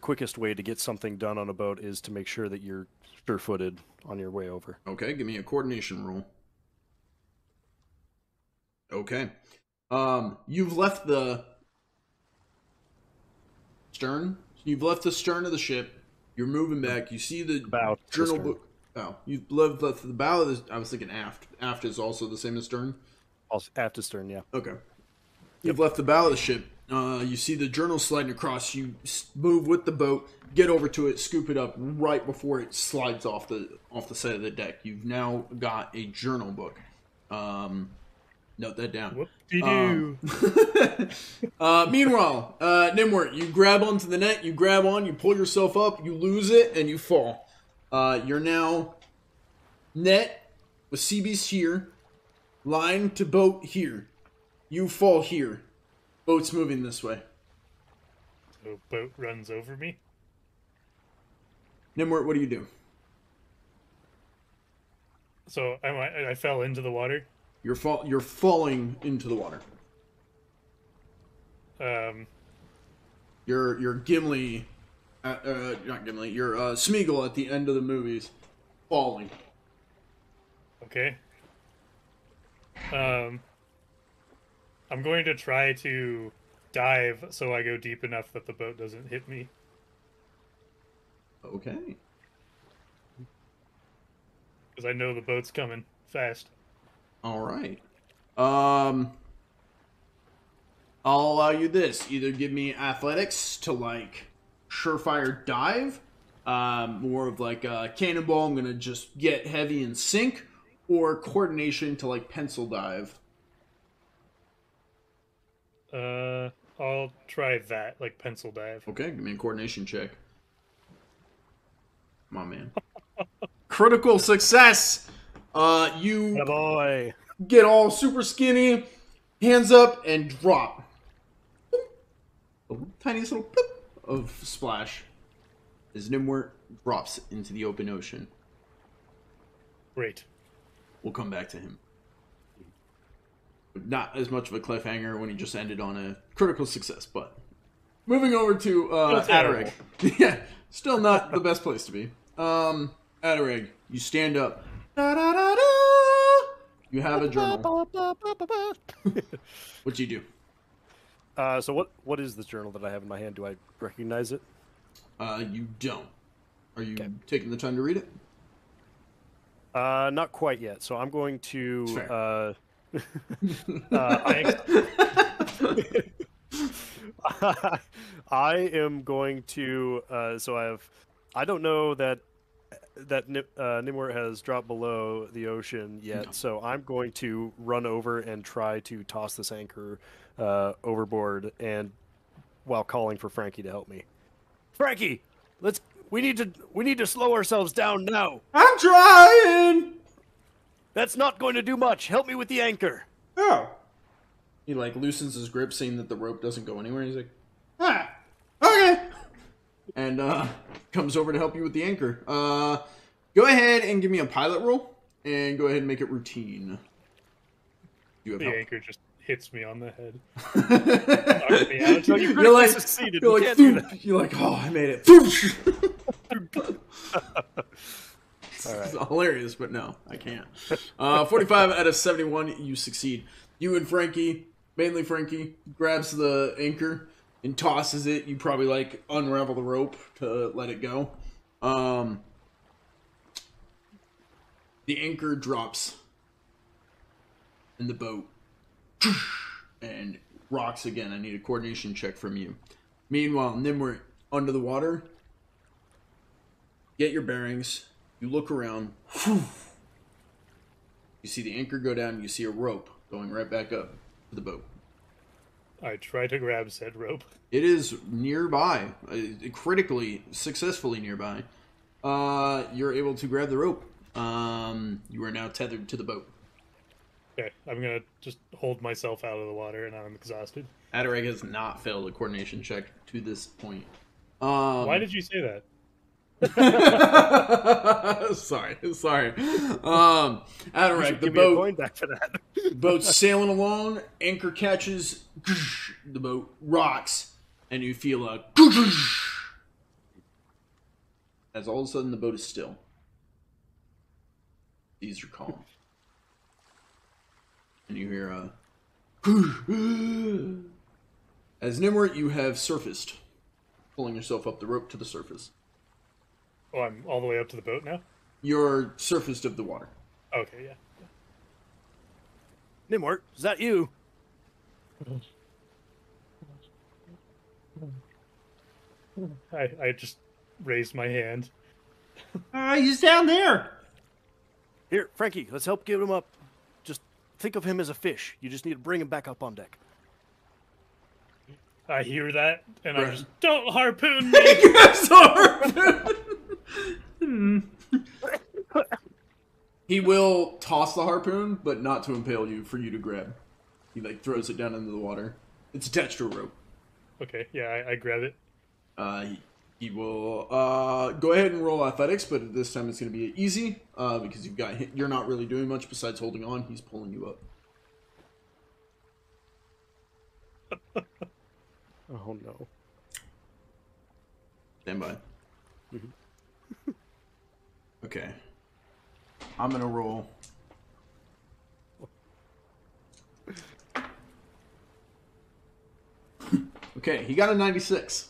quickest way to get something done on a boat is to make sure that you're sure-footed on your way over. Okay, give me a coordination roll. Okay. You've left the stern, You've left the stern of the ship. You're moving back. You see the Bow. journal book. Oh, you've left the bow of the... I was thinking aft. Aft is also the same as stern? Also, aft to stern, yeah. Okay. You've left the bow of the ship. You see the journal sliding across. You move with the boat, get over to it, scoop it up right before it slides off the side of the deck. You've now got a journal book. Note that down. Whoop-de-doo. Meanwhile, Gnimwirt, you grab onto the net, you grab on, you pull yourself up, you lose it, and you fall. You're now net with Seabeast here, line to boat here. You fall here. Boat's moving this way. So boat runs over me? Gnimwirt, what do you do? So I fell into the water? You're falling into the water. You're Gimli, not Gimli. You're Smeagol at the end of the movies, falling. Okay. I'm going to try to dive so I go deep enough that the boat doesn't hit me. Okay. Because I know the boat's coming fast. All right. I'll allow you this. Either give me athletics to like surefire dive, more of like a cannonball. I'm gonna just get heavy and sink, or coordination to like pencil dive. I'll try that, like pencil dive. Okay, give me a coordination check. Come on, man. Critical success. You Oh boy. get all super skinny, hands up, and drop. A tiniest little bloop of splash as Gnimwirt drops into the open ocean. Great. We'll come back to him. Not as much of a cliffhanger when he just ended on a critical success, but moving over to Adarag. Yeah, still not the best place to be. Adarag, you stand up. Da-da-da-da! You have a journal. What do you do? So what is the journal that I have in my hand? Do I recognize it? You don't. Are you taking the time to read it? Not quite yet. So I'm going to. I am going to. So I have. I don't know that Gnimwirt has dropped below the ocean yet. No. So I'm going to run over and try to toss this anchor overboard, and while calling for Frankie to help me. Frankie, we need to slow ourselves down now. I'm trying. That's not going to do much. Help me with the anchor. Oh. He like loosens his grip, seeing that the rope doesn't go anywhere. He's like, okay. And comes over to help you with the anchor. Go ahead and give me a pilot roll, and go ahead and make it routine. You have the help. Anchor just hits me on the head. Knocks me out. So you're like, succeeded. You're you like, can't do that. You're like, oh, I made it. All right. It's hilarious, but no, I can't. 45 out of 71, you succeed. You and Frankie, mainly Frankie, grabs the anchor and tosses it. You probably like unravel the rope to let it go. The anchor drops in the boat and rocks again. I need a coordination check from you. Meanwhile, Gnimwirt under the water. Get your bearings. You look around. You see the anchor go down. You see a rope going right back up to the boat. I try to grab said rope. It is nearby, critically, successfully nearby. You're able to grab the rope. You are now tethered to the boat. Okay, I'm gonna just hold myself out of the water, and I'm exhausted. Adarag has not failed a coordination check to this point. Why did you say that? sorry. Adarag, the boat. Going back for that. Boat's sailing along. Anchor catches. The boat rocks, and you feel a. As all of a sudden the boat is still. Seas are calm, and you hear a. As Gnimwirt, you have surfaced. pulling yourself up the rope to the surface. Oh, I'm all the way up to the boat now? You're surfaced of the water. Okay, yeah. Gnimwirt, is that you? I just raised my hand. He's down there. Here, Frankie, let's help get him up. Just think of him as a fish. You just need to bring him back up on deck. I hear that, and I Right. just, don't harpoon me! He will toss the harpoon, but not to impale you, for you to grab. He like throws it down into the water. It's attached to a rope. Okay, yeah, I grab it. He will go ahead and roll athletics, but this time it's going to be easy because you're not really doing much besides holding on. He's pulling you up. Oh, no. Stand by. Okay. I'm going to roll. Okay, he got a 96.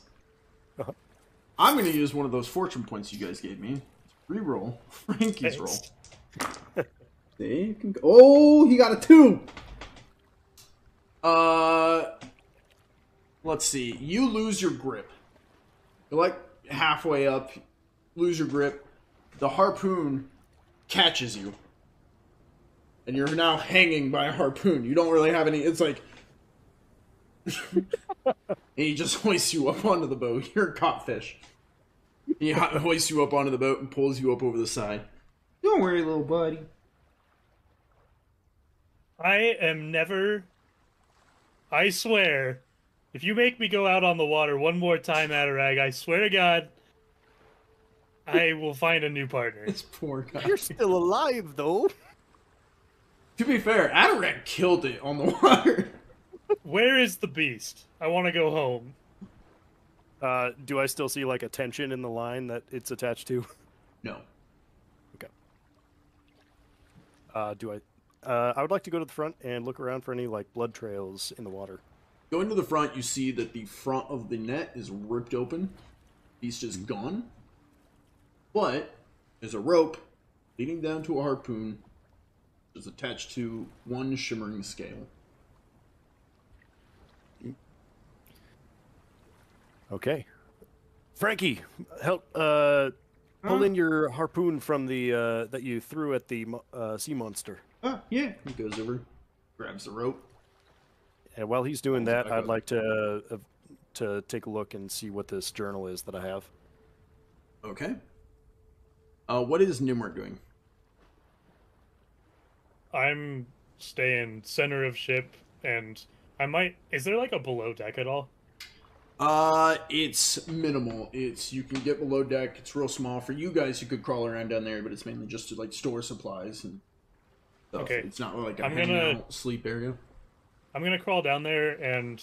I'm going to use one of those fortune points you guys gave me. Reroll Frankie's roll. See, oh, he got a 2. Let's see. You lose your grip. You're like halfway up, lose your grip. The harpoon catches you. And you're now hanging by a harpoon. You don't really have any, it's like... and he just hoists you up onto the boat. You're a caught fish. He hoists you up onto the boat and pulls you up over the side. Don't worry, little buddy. I am never... I swear, if you make me go out on the water one more time, Adarag, I swear to God, I will find a new partner. This poor guy. You're still alive, though. To be fair, Adarag killed it on the water. Where is the beast? I want to go home. Do I still see, like, a tension in the line that it's attached to? No. Okay. I would like to go to the front and look around for any, like, blood trails in the water. Going to the front, you see that the front of the net is ripped open. Beast is gone. But there's a rope leading down to a harpoon that's attached to one shimmering scale. Okay. Frankie, help pull in your harpoon from the that you threw at the sea monster. Oh, yeah. He goes over, grabs the rope. And while he's doing Pulls it that, back I'd up. like to take a look and see what this journal is that I have. Okay. What is Gnimwirt doing? I'm staying center of ship, and I might... Is there, like, a below deck at all? It's minimal. You can get below deck. It's real small. For you guys, you could crawl around down there, but it's mainly just to, like, store supplies and stuff. Okay. It's not like a I'm hang gonna- out sleep area. I'm gonna crawl down there and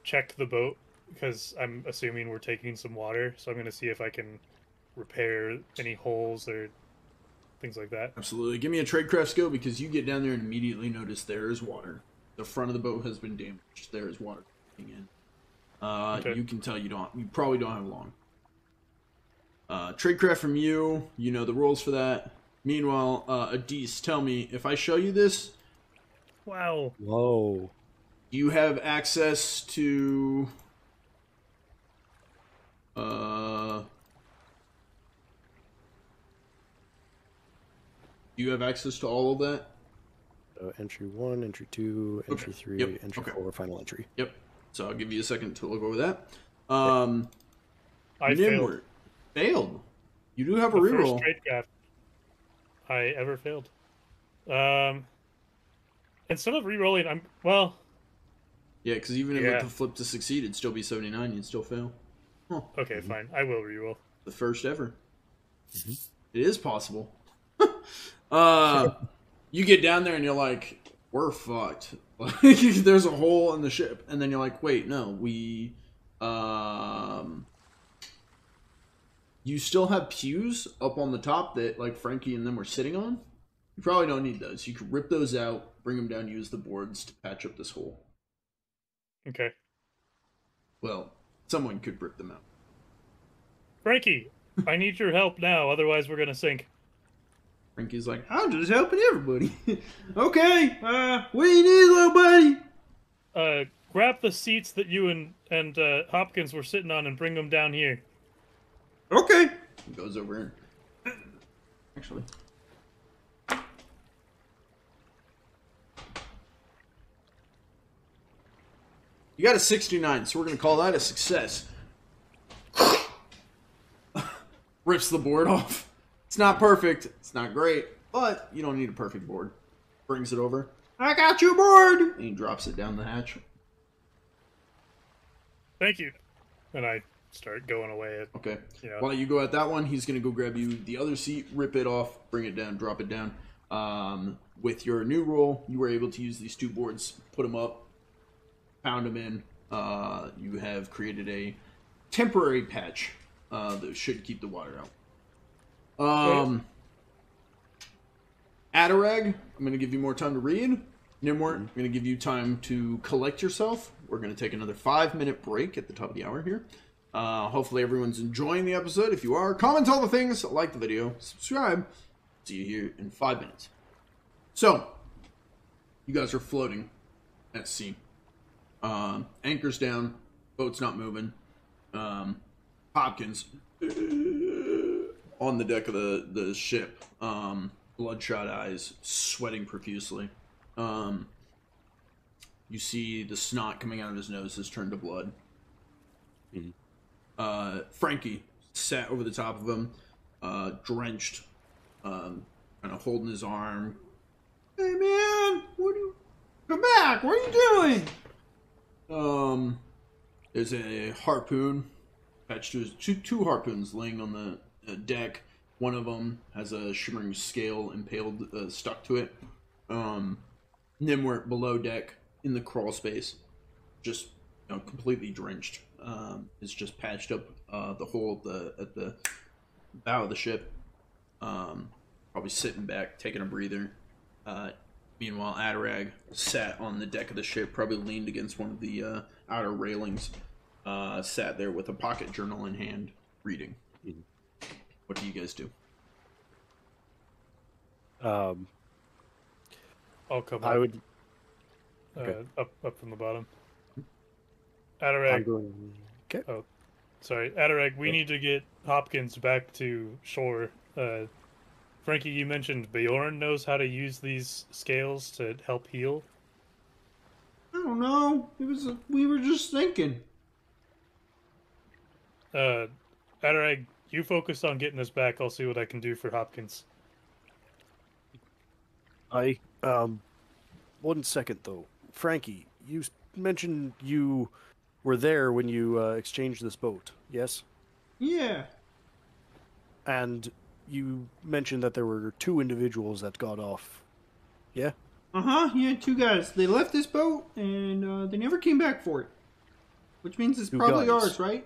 check the boat, because I'm assuming we're taking some water, so I'm gonna see if I can repair any holes or things like that. Absolutely. Give me a tradecraft skill because you get down there and immediately notice there is water. The front of the boat has been damaged. There is water coming in. Okay. You can tell you probably don't have long. Tradecraft from you. You know the rules for that. Meanwhile, Adis, tell me, if I show you this, Wow. Whoa. you have access to... do you have access to all of that? Entry 1, Entry 2, Entry Okay. 3, Yep. Entry Okay. 4, Final Entry. Yep. So I'll give you a second to look over that. I failed. Gnimwirt. Failed. You do have a The first reroll. trade craft I ever failed. Instead of re-rolling, well, Yeah, because even if Yeah. it flip to succeed, it'd still be 79. You'd still fail. Huh. okay, fine. I will re-roll. The first ever. Mm-hmm. It is possible. You get down there and you're like, we're fucked. Like, there's a hole in the ship, and then you're like, wait, no, we. You still have pews up on the top that like Frankie and them were sitting on. You probably don't need those. You could rip those out, bring them down, use the boards to patch up this hole. Okay. Well, someone could rip them out. Frankie, I need your help now, otherwise we're gonna sink. Frankie's like, I'm just helping everybody. Okay, what do you need, little buddy? Grab the seats that you and Hopkins were sitting on and bring them down here. Okay. he goes over and... Actually... You got a 69, so we're going to call that a success. Rips the board off. It's not perfect. It's not great. But you don't need a perfect board. Brings it over. I got you aboard. And he drops it down the hatch. Thank you. And I start going away. Okay. You know. While you go at that one, he's going to go grab you the other seat, rip it off, bring it down, drop it down. With your new roll, you were able to use these 2 boards, put them up, pound them in. You have created a temporary patch that should keep the water out. Adarag, I'm going to give you more time to read. Gnimwirt, I'm going to give you time to collect yourself. We're going to take another 5-minute break at the top of the hour here. Hopefully everyone's enjoying the episode. If you are, comment all the things, like the video, subscribe. See you here in 5 minutes. So, you guys are floating at sea. Anchor's down, boat's not moving. Hopkins on the deck of the ship, bloodshot eyes, sweating profusely. You see the snot coming out of his nose has turned to blood. Frankie sat over the top of him, drenched, kind of holding his arm. Hey man, come back! What are you doing? There's a harpoon attached to his two harpoons laying on the deck. One of them has a shimmering scale impaled, stuck to it. Gnimwirt below deck in the crawl space, just completely drenched. It's just patched up the hole at the bow of the ship. Probably sitting back, taking a breather. Meanwhile, Adarag sat on the deck of the ship, probably leaned against one of the outer railings, sat there with a pocket journal in hand, reading. What do you guys do? I'll come up. I would. Up from the bottom. Adarag. Okay. Oh, sorry, Adarag. We need to get Hopkins back to shore. Frankie, you mentioned Bjorn knows how to use these scales to help heal. I don't know. We were just thinking. Adarag, you focus on getting us back. I'll see what I can do for Hopkins. One second though. Frankie, you mentioned you were there when you exchanged this boat, yes? Yeah. And you mentioned that there were 2 individuals that got off. Yeah? Yeah, 2 guys. They left this boat and they never came back for it. Which means it's 2 probably guys. ours, right?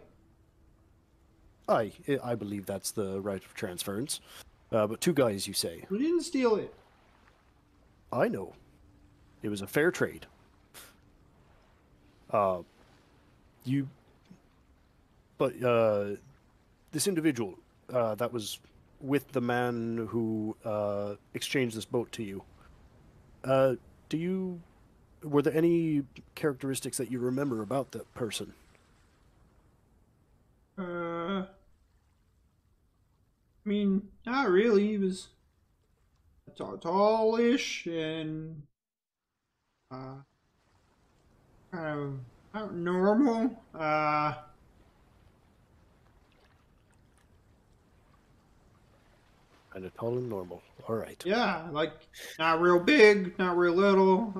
I believe that's the right of transference. But 2 guys, you say? We didn't steal it. I know. It was a fair trade. This individual that was with the man who exchanged this boat to you, were there any characteristics that you remember about that person? I mean, not really. He was tallish and kind of normal. Kind of tall and normal. All right. Yeah, like not real big, not real little.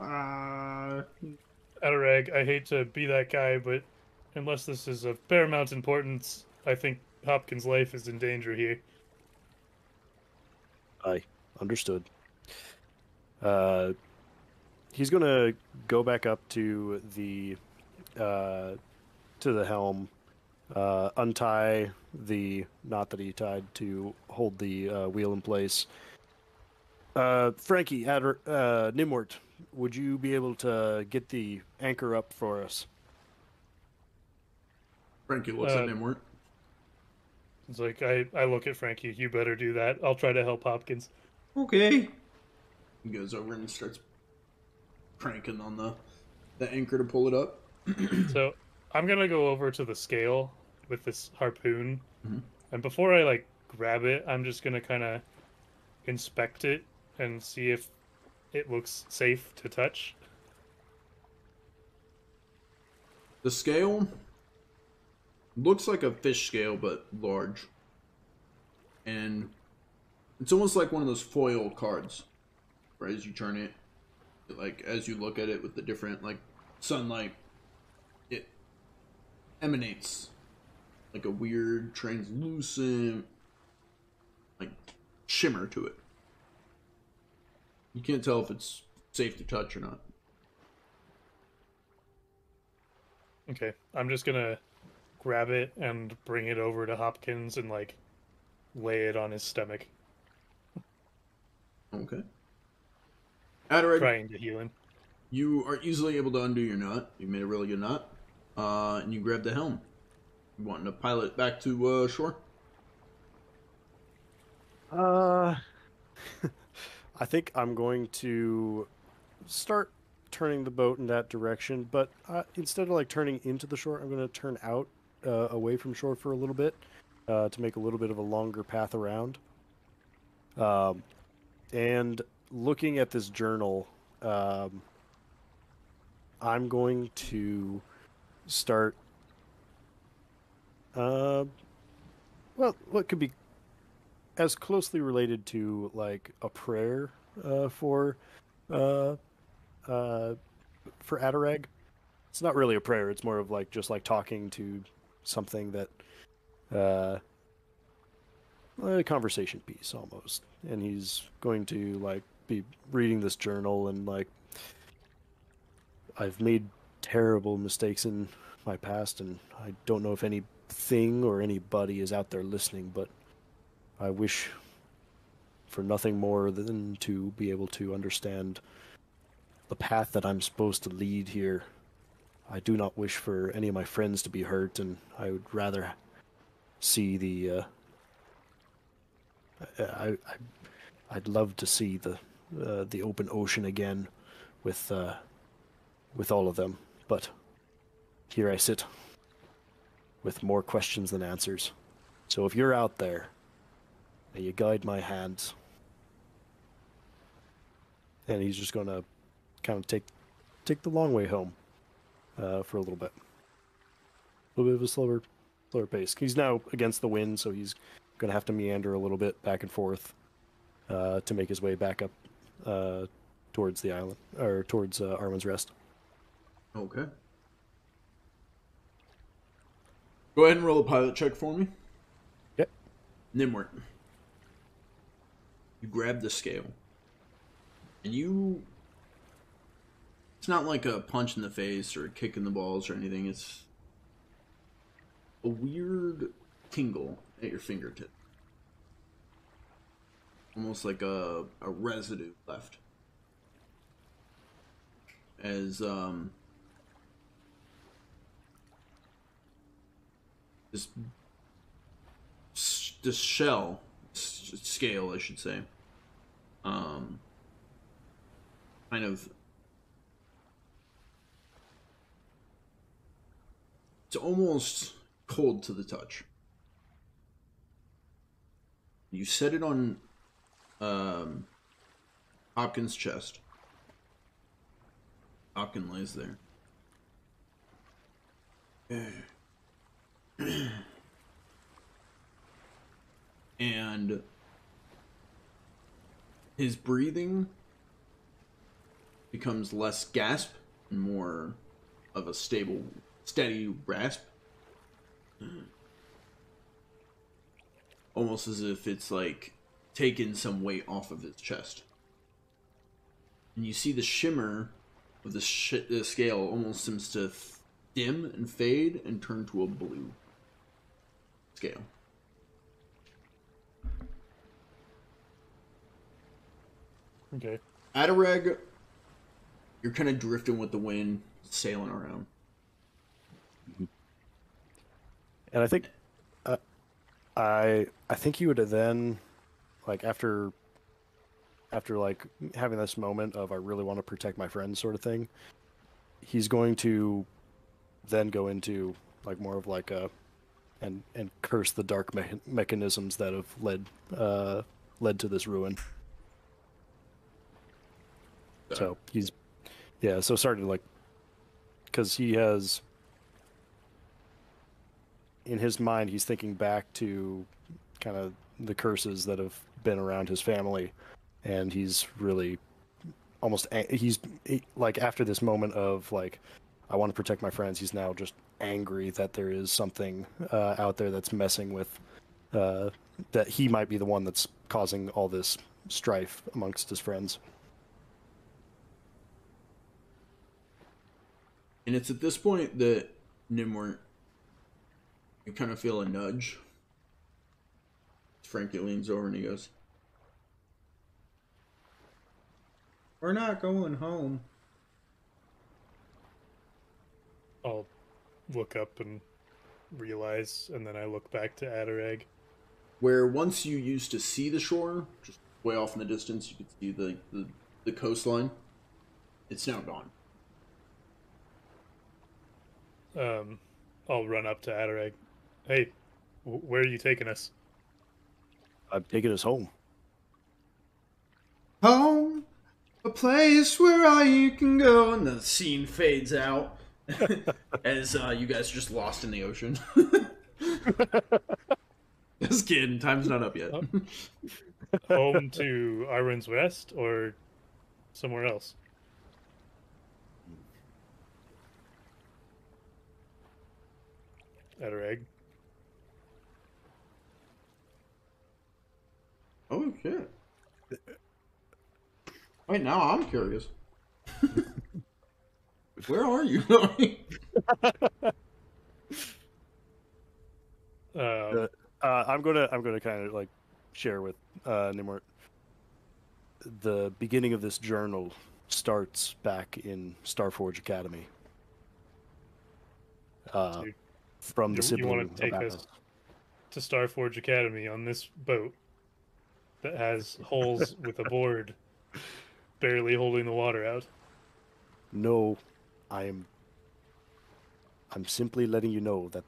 Adarag, I hate to be that guy, but unless this is of paramount importance, I think Hopkins' life is in danger here. I understood. He's gonna go back up to the helm, untie the knot that he tied to hold the wheel in place. Frankie, Gnimwirt, would you be able to get the anchor up for us? Frankie looks at Gnimwirt. It's like, I look at Frankie. You better do that. I'll try to help Hopkins. Okay. He goes over and starts cranking on the anchor to pull it up. So I'm gonna go over to the scale with this harpoon, Mhm. and before I like grab it, I'm just gonna kind of inspect it and see if it looks safe to touch. The scale looks like a fish scale, but large. And it's almost like one of those foil cards, where as you turn it, like as you look at it with the different like sunlight, it emanates like a weird translucent like shimmer to it. You can't tell if it's safe to touch or not. Okay, I'm just gonna grab it and bring it over to Hopkins and like lay it on his stomach, Okay. Adarag, trying to heal him. you are easily able to undo your knot. You made a really good knot. And you grab the helm. You wanting to pilot it back to shore? I think I'm going to start turning the boat in that direction, but instead of like turning into the shore, I'm going to turn out away from shore for a little bit to make a little bit of a longer path around. And looking at this journal, I'm going to start. Well, what could be as closely related to like a prayer for Adarag. It's not really a prayer. It's more of like just like talking to something that a conversation piece almost. And he's going to like be reading this journal and like I've made terrible mistakes in my past and I don't know if anything or anybody is out there listening, but I wish for nothing more than to be able to understand the path that I'm supposed to lead here. I do not wish for any of my friends to be hurt, and I would rather see the. I'd love to see the open ocean again, with all of them. But here I sit, with more questions than answers. So if you're out there, may you guide my hands. And he's just gonna kind of take the long way home for a little bit. A little bit of a slower pace. He's now against the wind, so he's going to have to meander a little bit back and forth to make his way back up towards the island, or towards Arwin's Rest. Okay. Go ahead and roll a pilot check for me. Yep. Gnimwirt. You grab the scale. And it's not like a punch in the face or a kick in the balls or anything. It's a weird tingle at your fingertip. Almost like a residue left. As this shell, scale I should say, kind of, it's almost cold to the touch. You set it on Hopkins' chest. Hopkins lays there. And his breathing becomes less gasp and more of a stable, steady rasp. Almost as if it's like taken some weight off of his chest. And you see the shimmer of the scale almost seems to dim and fade and turn to a blue scale. Okay. Adarag, you're kind of drifting with the wind, sailing around. And I think, I think he would have then, like after like having this moment of I really want to protect my friends sort of thing, he's going to then go into like more of like a and curse the dark mechanisms that have led to this ruin. So he's so starting to like, because he has in his mind he's thinking back to kind of the curses that have been around his family, and he's really almost like after this moment of like I want to protect my friends, he's now just angry that there is something out there that's messing with that he might be the one that's causing all this strife amongst his friends. And it's at this point that Gnimwirt, you kind of feel a nudge. Frankie leans over and he goes, We're not going home. I'll look up and realize, and then I look back to Adarag. where once you used to see the shore, just way off in the distance, you could see the coastline. It's now gone. I'll run up to Adarag. Hey, where are you taking us? I'm taking us home. Home, a place where all you can go, and the scene fades out As you guys are just lost in the ocean. Just kidding, time's not up yet. Home to Arwin's West or somewhere else? Adarag. Oh shit. Wait, now I'm curious. Where are you going? I'm gonna kind of like share with Gnimwirt. The beginning of this journal starts back in Starforge Academy. From the You sibling want to take of us Atlas. to Starforge Academy on this boat that has holes with a board barely holding the water out? No, I'm simply letting you know that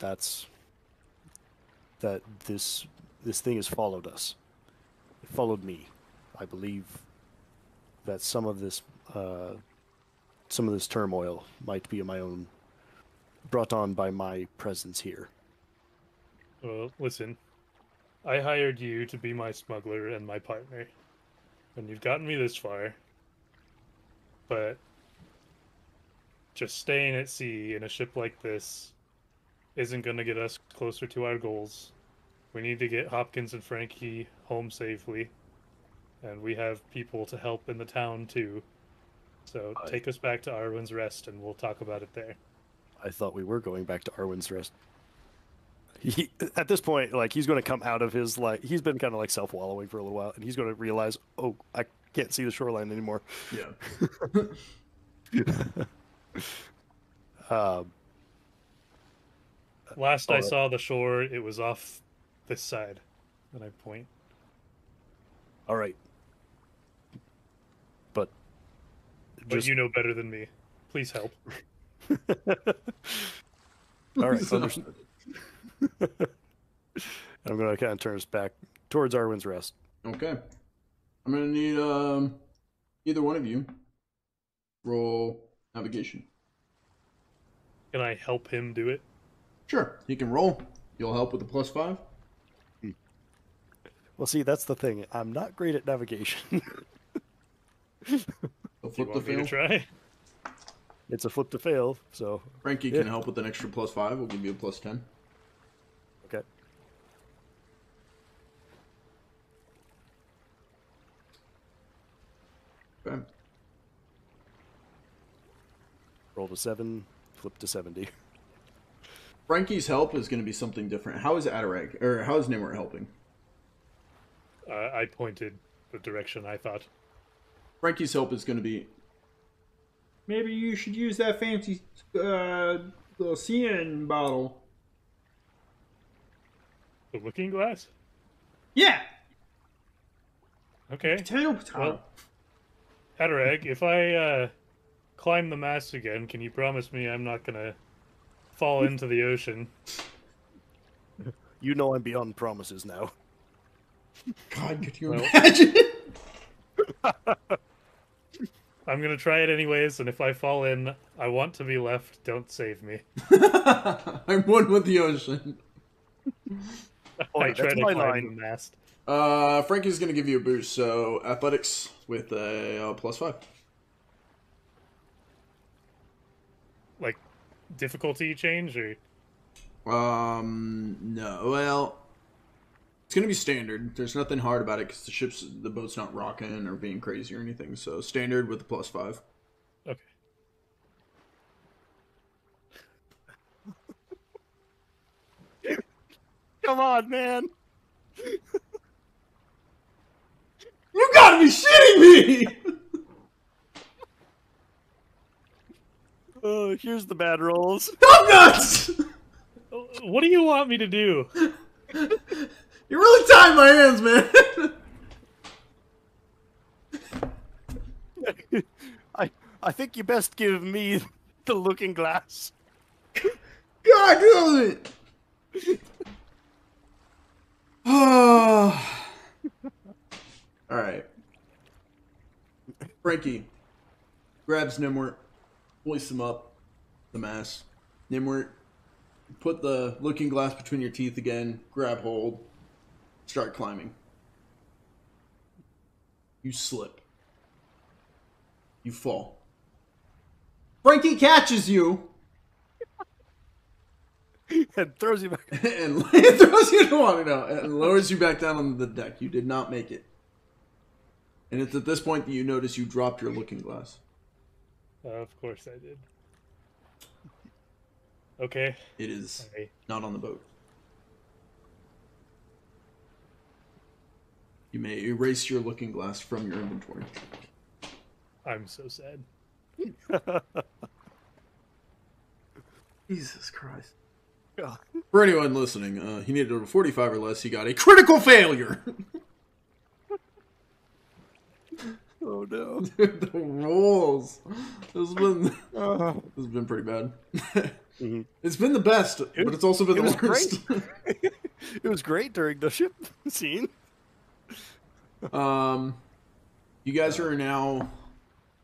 this thing has followed us. It followed me. I believe that some of this turmoil might be my own, brought on by my presence here. Well, listen. I hired you to be my smuggler and my partner. And you've gotten me this far. But just staying at sea in a ship like this isn't going to get us closer to our goals. We need to get Hopkins and Frankie home safely. And we have people to help in the town too. So take us back to Arwin's Rest and we'll talk about it there. I thought we were going back to Arwin's Rest. At this point, like, he's going to come out of his, like, he's been kind of like self-wallowing for a little while, and he's going to realize, oh, I can't see the shoreline anymore. Yeah. Last I saw the shore, it was off this side. And I point. All right. But you know better than me. Please help. All right, understood. I'm going to kind of turn us back towards Arwin's Rest. Okay. I'm going to need either one of you roll navigation. Can I help him do it? Sure. He can roll. You'll help with the +5. Well, see, that's the thing. I'm not great at navigation. So flip the fail. Try? It's a flip to fail, so... Frankie can help with an extra +5. We'll give you a +10. Okay. Okay. Roll to 7, flip to 70. Frankie's help is going to be something different. How is Adarag, or how is Gnimwirt helping? I pointed the direction I thought. Frankie's help is going to be... Maybe you should use that fancy little CN bottle. The looking glass? Yeah. Okay. Potato. Well, Adarag, if I climb the mast again, can you promise me I'm not gonna fall into the ocean? You know I'm beyond promises now. God, could you Well- imagine? I'm gonna try it anyways, and if I fall in, I want to be left. Don't save me. I'm one with the ocean. I Oi, try that's to my climb line. the mast. Frankie's gonna give you a boost, so athletics with a +5. Like, difficulty change, or... No, well, it's gonna be standard. There's nothing hard about it because the boat's not rocking or being crazy or anything. So standard with a +5. Okay. Come on, man. You gotta be shitting me! Here's the bad rolls. Top nuts! What do you want me to do? You're really tying my hands, man. I think you best give me the looking glass. God damn it! Alright. Frankie grabs Gnimwirt, hoists him up the mast. Gnimwirt, put the looking glass between your teeth again, grab hold, start climbing. You slip. You fall. Frankie catches you And throws you back. and throws you to water now and lowers you back down on the deck. You did not make it. And it's at this point that you notice you dropped your looking glass. Of course I did. Okay. It is Sorry. not on the boat. You may erase your looking glass from your inventory. I'm so sad. Jesus Christ. God. For anyone listening, he needed a 45 or less. He got a critical failure. Oh no. Dude, the rolls. This has been pretty bad. Mhm. It's been the best, but it's also been the was worst. It was great during the ship scene. You guys are now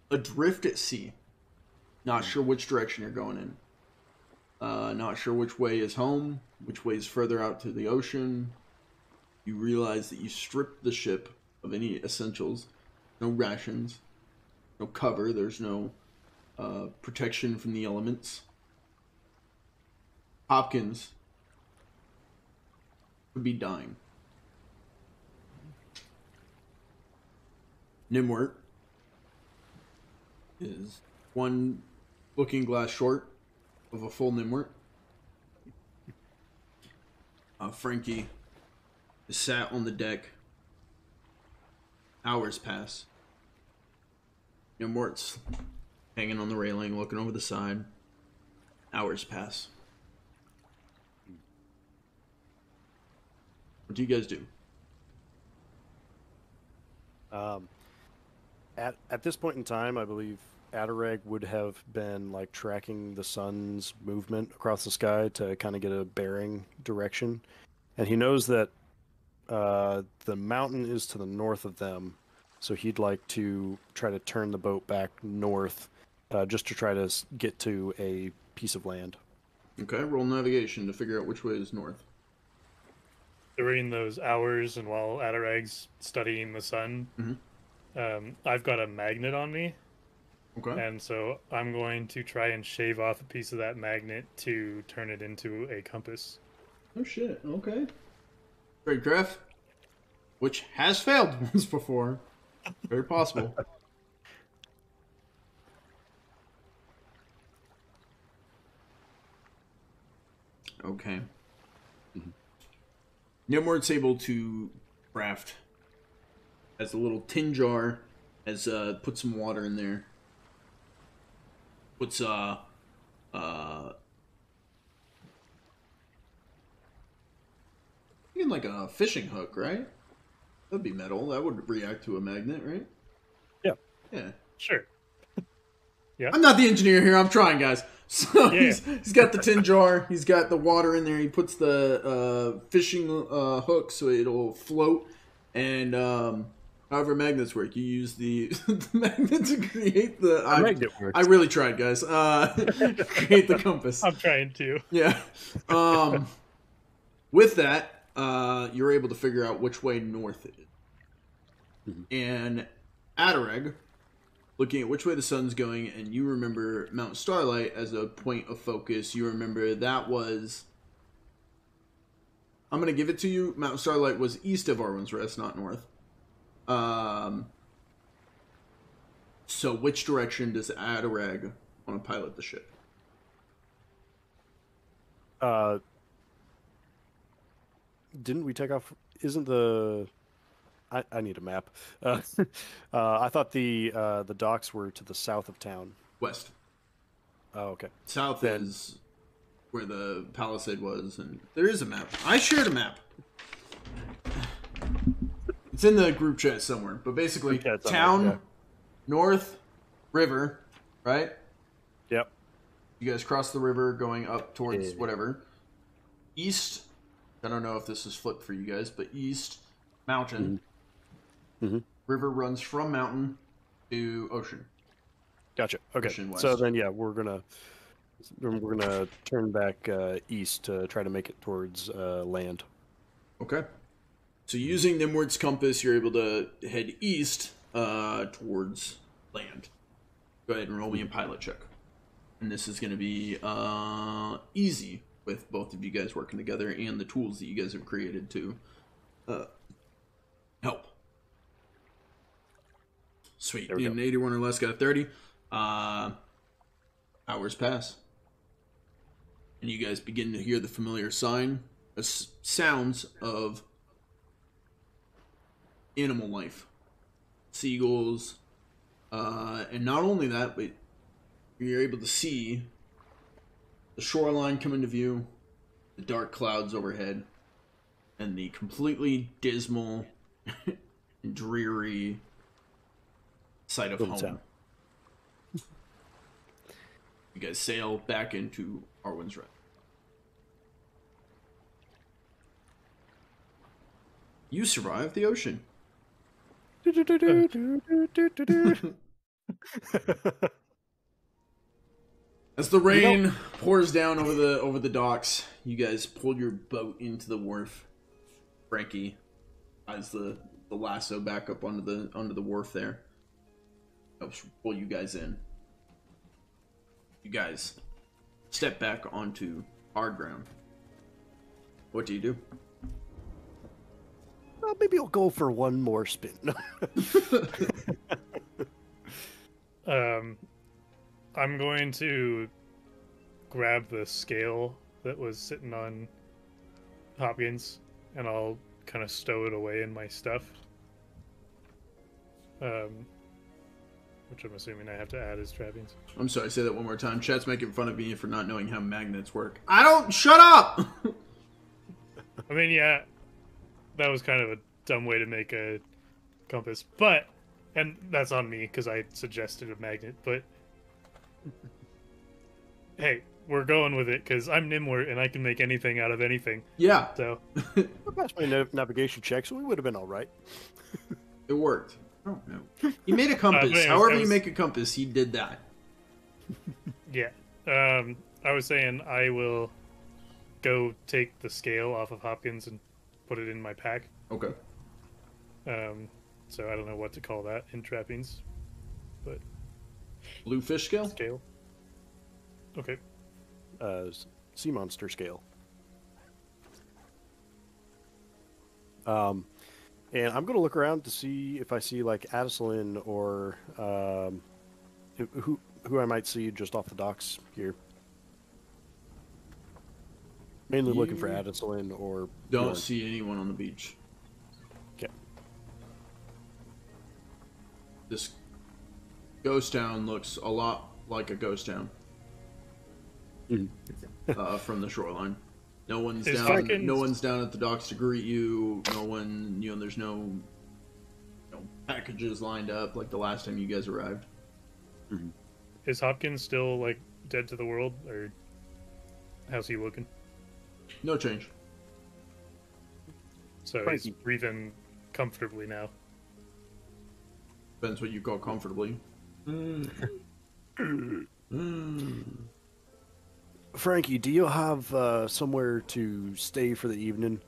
adrift at sea. Not sure which direction you're going in. Not sure which way is home, which way is further out to the ocean. You realize that you stripped the ship of any essentials. No rations. No cover. There's no protection from the elements. Hopkins would be dying. Gnimwirt is one looking glass short of a full Gnimwirt. Frankie is sat on the deck. Hours pass. Gnimwirt's hanging on the railing, looking over the side. Hours pass. What do you guys do? At this point in time, I believe Adarag would have been like tracking the sun's movement across the sky to kind of get a bearing direction, and he knows that the mountain is to the north of them, so he'd like to try to turn the boat back north, just to try to get to a piece of land. Okay, roll navigation to figure out which way is north. During those hours and while Adarag's studying the sun, I've got a magnet on me. Okay. And so I'm going to try and shave off a piece of that magnet to turn it into a compass. Oh shit, okay. Tradecraft, which has failed once before. Very possible. Okay. Gnimwirt's able to craft. Has a little tin jar. Has put some water in there. Puts I thinking like a fishing hook, right? That'd be metal. That would react to a magnet, right? Yeah. Yeah. Sure. Yeah. I'm not the engineer here. I'm trying, guys. So Yeah. he's got the tin jar. He's got the water in there. He puts the fishing hook so it'll float. And however magnets work, you use the, the magnet to create the... magnet works. I really tried, guys. Create the compass. I'm trying to. Yeah. With that, you're able to figure out which way north it is. And Adarag, looking at which way the sun's going, and you remember Mount Starlight as a point of focus. You remember that was... I'm going to give it to you. Mount Starlight was east of Arwin's Rest, not north. So which direction does Adarag want to pilot the ship? Didn't we take off? Isn't the... I need a map. I thought the docks were to the south of town. West. Oh, okay. South is where the palisade was, and there is a map. I shared a map. It's in the group chat somewhere, but basically, town, north, river, right? Yep. You guys cross the river going up towards whatever. East, I don't know if this is flipped for you guys, but east, mountain. River runs from mountain to ocean. Gotcha. Okay. So then, yeah, we're gonna turn back east to try to make it towards land. Okay. So using Gnimwirt's compass, you're able to head east towards land. Go ahead and roll me a pilot check. And this is going to be easy with both of you guys working together and the tools that you guys have created to help. Sweet. An 81 or less got a 30. Hours pass. And you guys begin to hear the familiar sounds of animal life. Seagulls. And not only that, but you're able to see the shoreline come into view, the dark clouds overhead, and the completely dismal and dreary sight of home. Town. You guys sail back into Arwin's Rest. You survived the ocean. As the rain pours down over the docks, you guys pulled your boat into the wharf. Frankie ties the lasso back up onto the wharf there. Helps pull you guys in. You guys step back onto hard ground. What do you do? Well, maybe I'll go for one more spin. I'm going to grab the scale that was sitting on Hopkins, and I'll kind of stow it away in my stuff. Which I'm assuming I have to add as trappings. I'm sorry, say that one more time. Chat's making fun of me for not knowing how magnets work. I don't... Shut up! I mean, yeah, that was kind of a dumb way to make a compass, but... And that's on me, because I suggested a magnet, but... Hey, we're going with it, because I'm Gnimwirt, and I can make anything out of anything. Yeah. So... I passed my navigation check, so we would have been all right. It worked. Oh, no. He made a compass. Anyways, However you make a compass, he did that. Yeah. I was saying I will go take the scale off of Hopkins and put it in my pack. Okay. So I don't know what to call that in trappings, but... Blue fish scale? Scale. Okay. Sea monster scale. And I'm going to look around to see if I see, like, Adesalyn or who I might see just off the docks here. Mainly looking for Adesalyn or... Don't see anyone on the beach. Okay. This ghost town looks a lot like a ghost town from the shoreline. No one's Is down. Hopkins- No one's down at the docks to greet you. No one. There's no packages lined up like the last time you guys arrived. Mhm. Is Hopkins still like dead to the world, or how's he looking? No change. So Frankie. he's breathing comfortably now. Depends what you call comfortably. Frankie, do you have somewhere to stay for the evening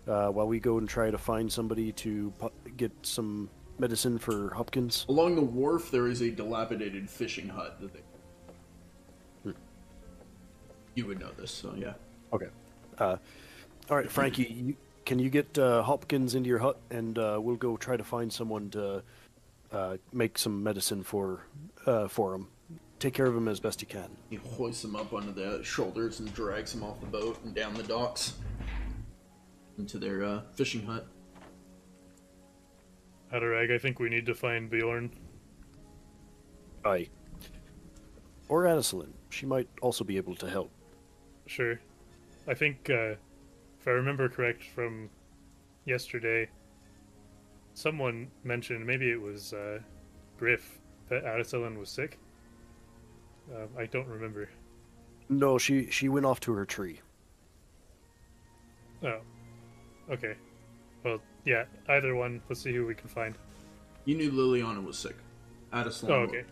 while we go and try to find somebody to get some medicine for Hopkins? Along the wharf, there is a dilapidated fishing hut that you would know this, so yeah. Okay. All right, Frankie, can you get Hopkins into your hut, and we'll go try to find someone to make some medicine for him. Take care of him as best you can. He hoists him up onto the shoulders and drags him off the boat and down the docks into their fishing hut. Adarag, I think we need to find Bjorn. Aye. Or Addison. She might also be able to help. Sure. I think, if I remember correct from yesterday, someone mentioned, maybe it was Griff, that Addison was sick. I don't remember. No, she went off to her tree. Oh. Okay. Well, yeah, either one. Let's see who we can find. You knew Liliana was sick. Addison, Oh, okay.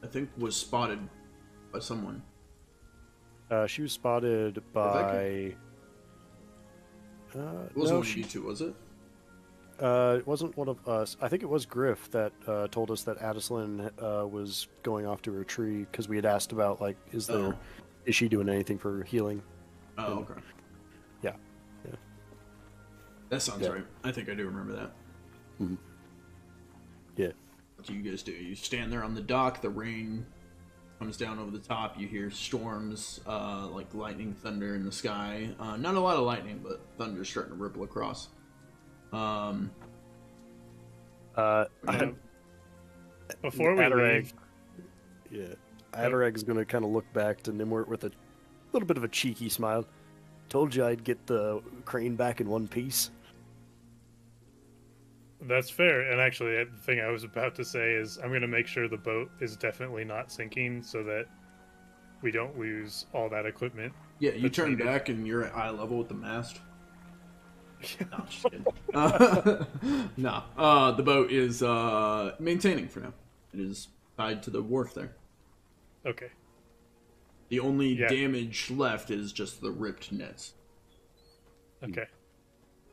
I think, was spotted by someone. She was spotted by... It wasn't one of you two, was it? It wasn't one of us. I think it was Griff that told us that Addison was going off to her tree because we had asked about, like, is she doing anything for healing? Oh, okay. Yeah. That sounds right. I think I do remember that. Mm-hmm. Yeah. What do you guys do? You stand there on the dock, the rain comes down over the top, you hear storms, like lightning, thunder in the sky. Not a lot of lightning, but thunder starting to ripple across. Before we leave, Adarag is going to kind of look back to Gnimwirt with a little bit of a cheeky smile. Told you I'd get the crane back in one piece. that's fair. And actually, the thing I was about to say is I'm going to make sure the boat is definitely not sinking so that we don't lose all that equipment. Yeah, you That's turn needed. back and you're at eye level with the mast. No, I'm just kidding. The boat is maintaining for now. It is tied to the wharf there. Okay. The only Yeah. damage left is just the ripped nets. Okay.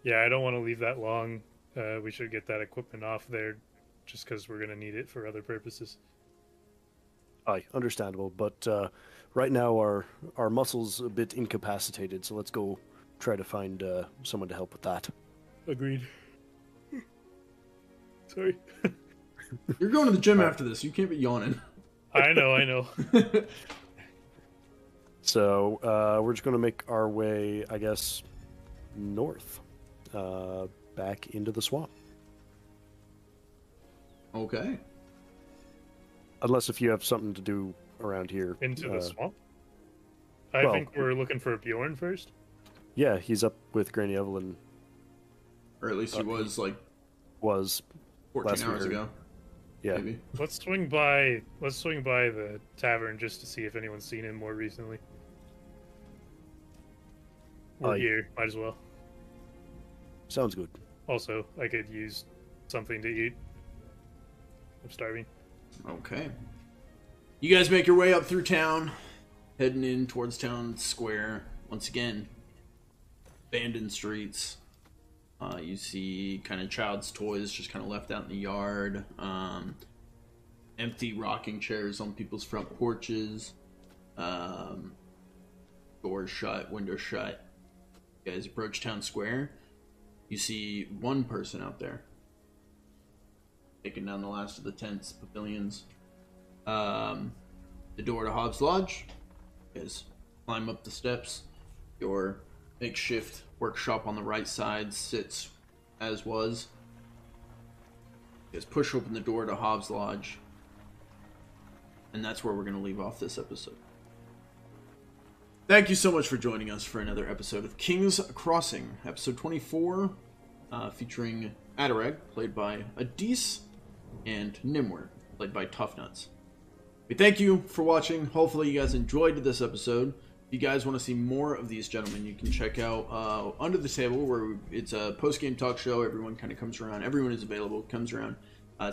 Yeah, I don't want to leave that long. We should get that equipment off there just because we're going to need it for other purposes. Aye, understandable. But right now our muscles a bit incapacitated, so let's go try to find someone to help with that. Agreed. Sorry. You're going to the gym after this. You can't be yawning. I know. So we're just going to make our way, I guess, north, back into the swamp. Okay. Unless if you have something to do around here. Into the swamp? I think we're looking for Bjorn first. Yeah, he's up with Granny Evelyn. Or at least he was, like, Was 14 last we hours heard. ago. Yeah. Maybe. Let's swing by the tavern just to see if anyone's seen him more recently. We're Aye. here, might as well. Sounds good. Also, I could use something to eat. I'm starving. Okay. You guys make your way up through town, heading in towards town square. Once again, abandoned streets. You see kind of child's toys just kind of left out in the yard. Empty rocking chairs on people's front porches. Doors shut, windows shut. You guys approach town square. You see one person out there, taking down the last of the tents, pavilions. The door to Hobbs Lodge. You guys climb up the steps. Your makeshift workshop on the right side sits as was. You guys push open the door to Hobbs Lodge. And that's where we're going to leave off this episode. Thank you so much for joining us for another episode of King's Crossing, episode 24, featuring Adarag, played by Adis, and Gnimwirt, played by Toughnuts. We thank you for watching. Hopefully you guys enjoyed this episode. If you guys want to see more of these gentlemen, you can check out Under the Table, where it's a post-game talk show. Everyone kind of comes around. Everyone is available, comes around,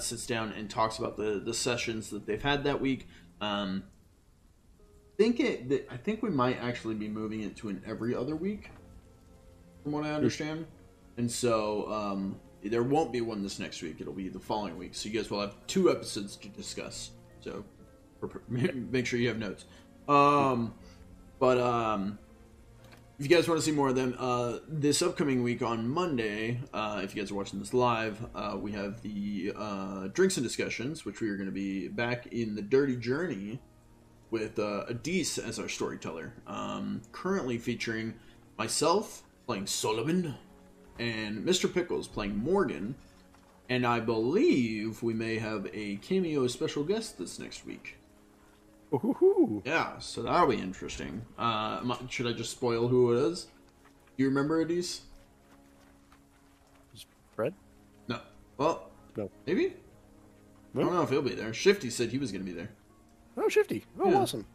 sits down, and talks about the sessions that they've had that week. I think we might actually be moving it to an every other week, from what I understand. And so there won't be one this next week. It'll be the following week. So you guys will have 2 episodes to discuss. So make sure you have notes. But if you guys want to see more of them, this upcoming week on Monday, if you guys are watching this live, we have the Drinks and Discussions, which we are going to be back in the Dirty Journey with Adis as our storyteller. Currently featuring myself playing Solomon and Mr. Pickles playing Morgan. And I believe we may have a cameo special guest this next week. Ooh. Yeah, so that'll be interesting. Should I just spoil who it is? Do you remember Adis? Fred? No. Well, no. Maybe? No. I don't know if he'll be there. Shifty said he was going to be there. Oh, Shifty. Oh, Yeah. Awesome.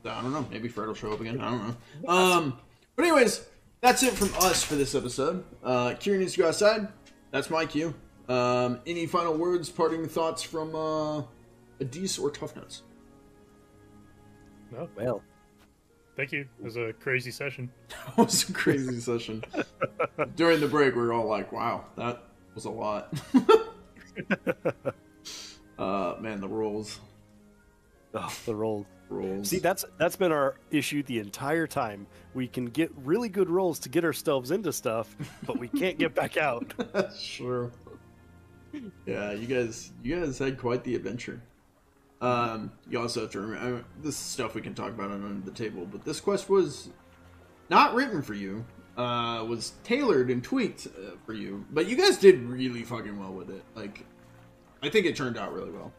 I don't know. Maybe Fred will show up again. I don't know. But anyways, that's it from us for this episode. Kieran needs to go outside. That's my cue. Any final words, parting thoughts from Adis or Toughnuts? No. Well, Thank you. It was a crazy session. That was a crazy session. During the break, we were all like, wow, that was a lot. Man, the rolls. oh, the rolls. Rolls. See, that's been our issue the entire time. We can get really good rolls to get ourselves into stuff, but we can't get back out. That's true. Yeah, you guys had quite the adventure. You also have to remember, this is stuff we can talk about on Under the Table, but this quest was not written for you, was tailored and tweaked for you, but you guys did really fucking well with it. Like, I think it turned out really well.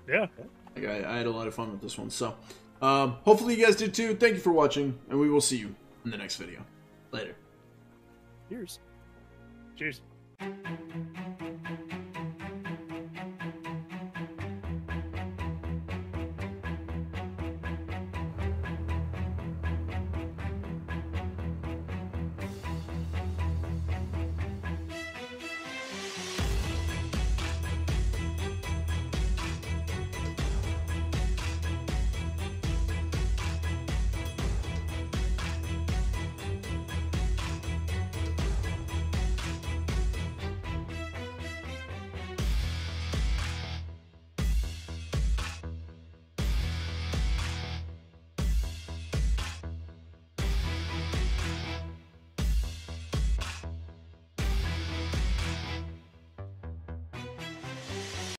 Yeah. Like, I had a lot of fun with this one, so hopefully you guys did too. Thank you for watching, and we will see you in the next video. Later. Cheers. Cheers.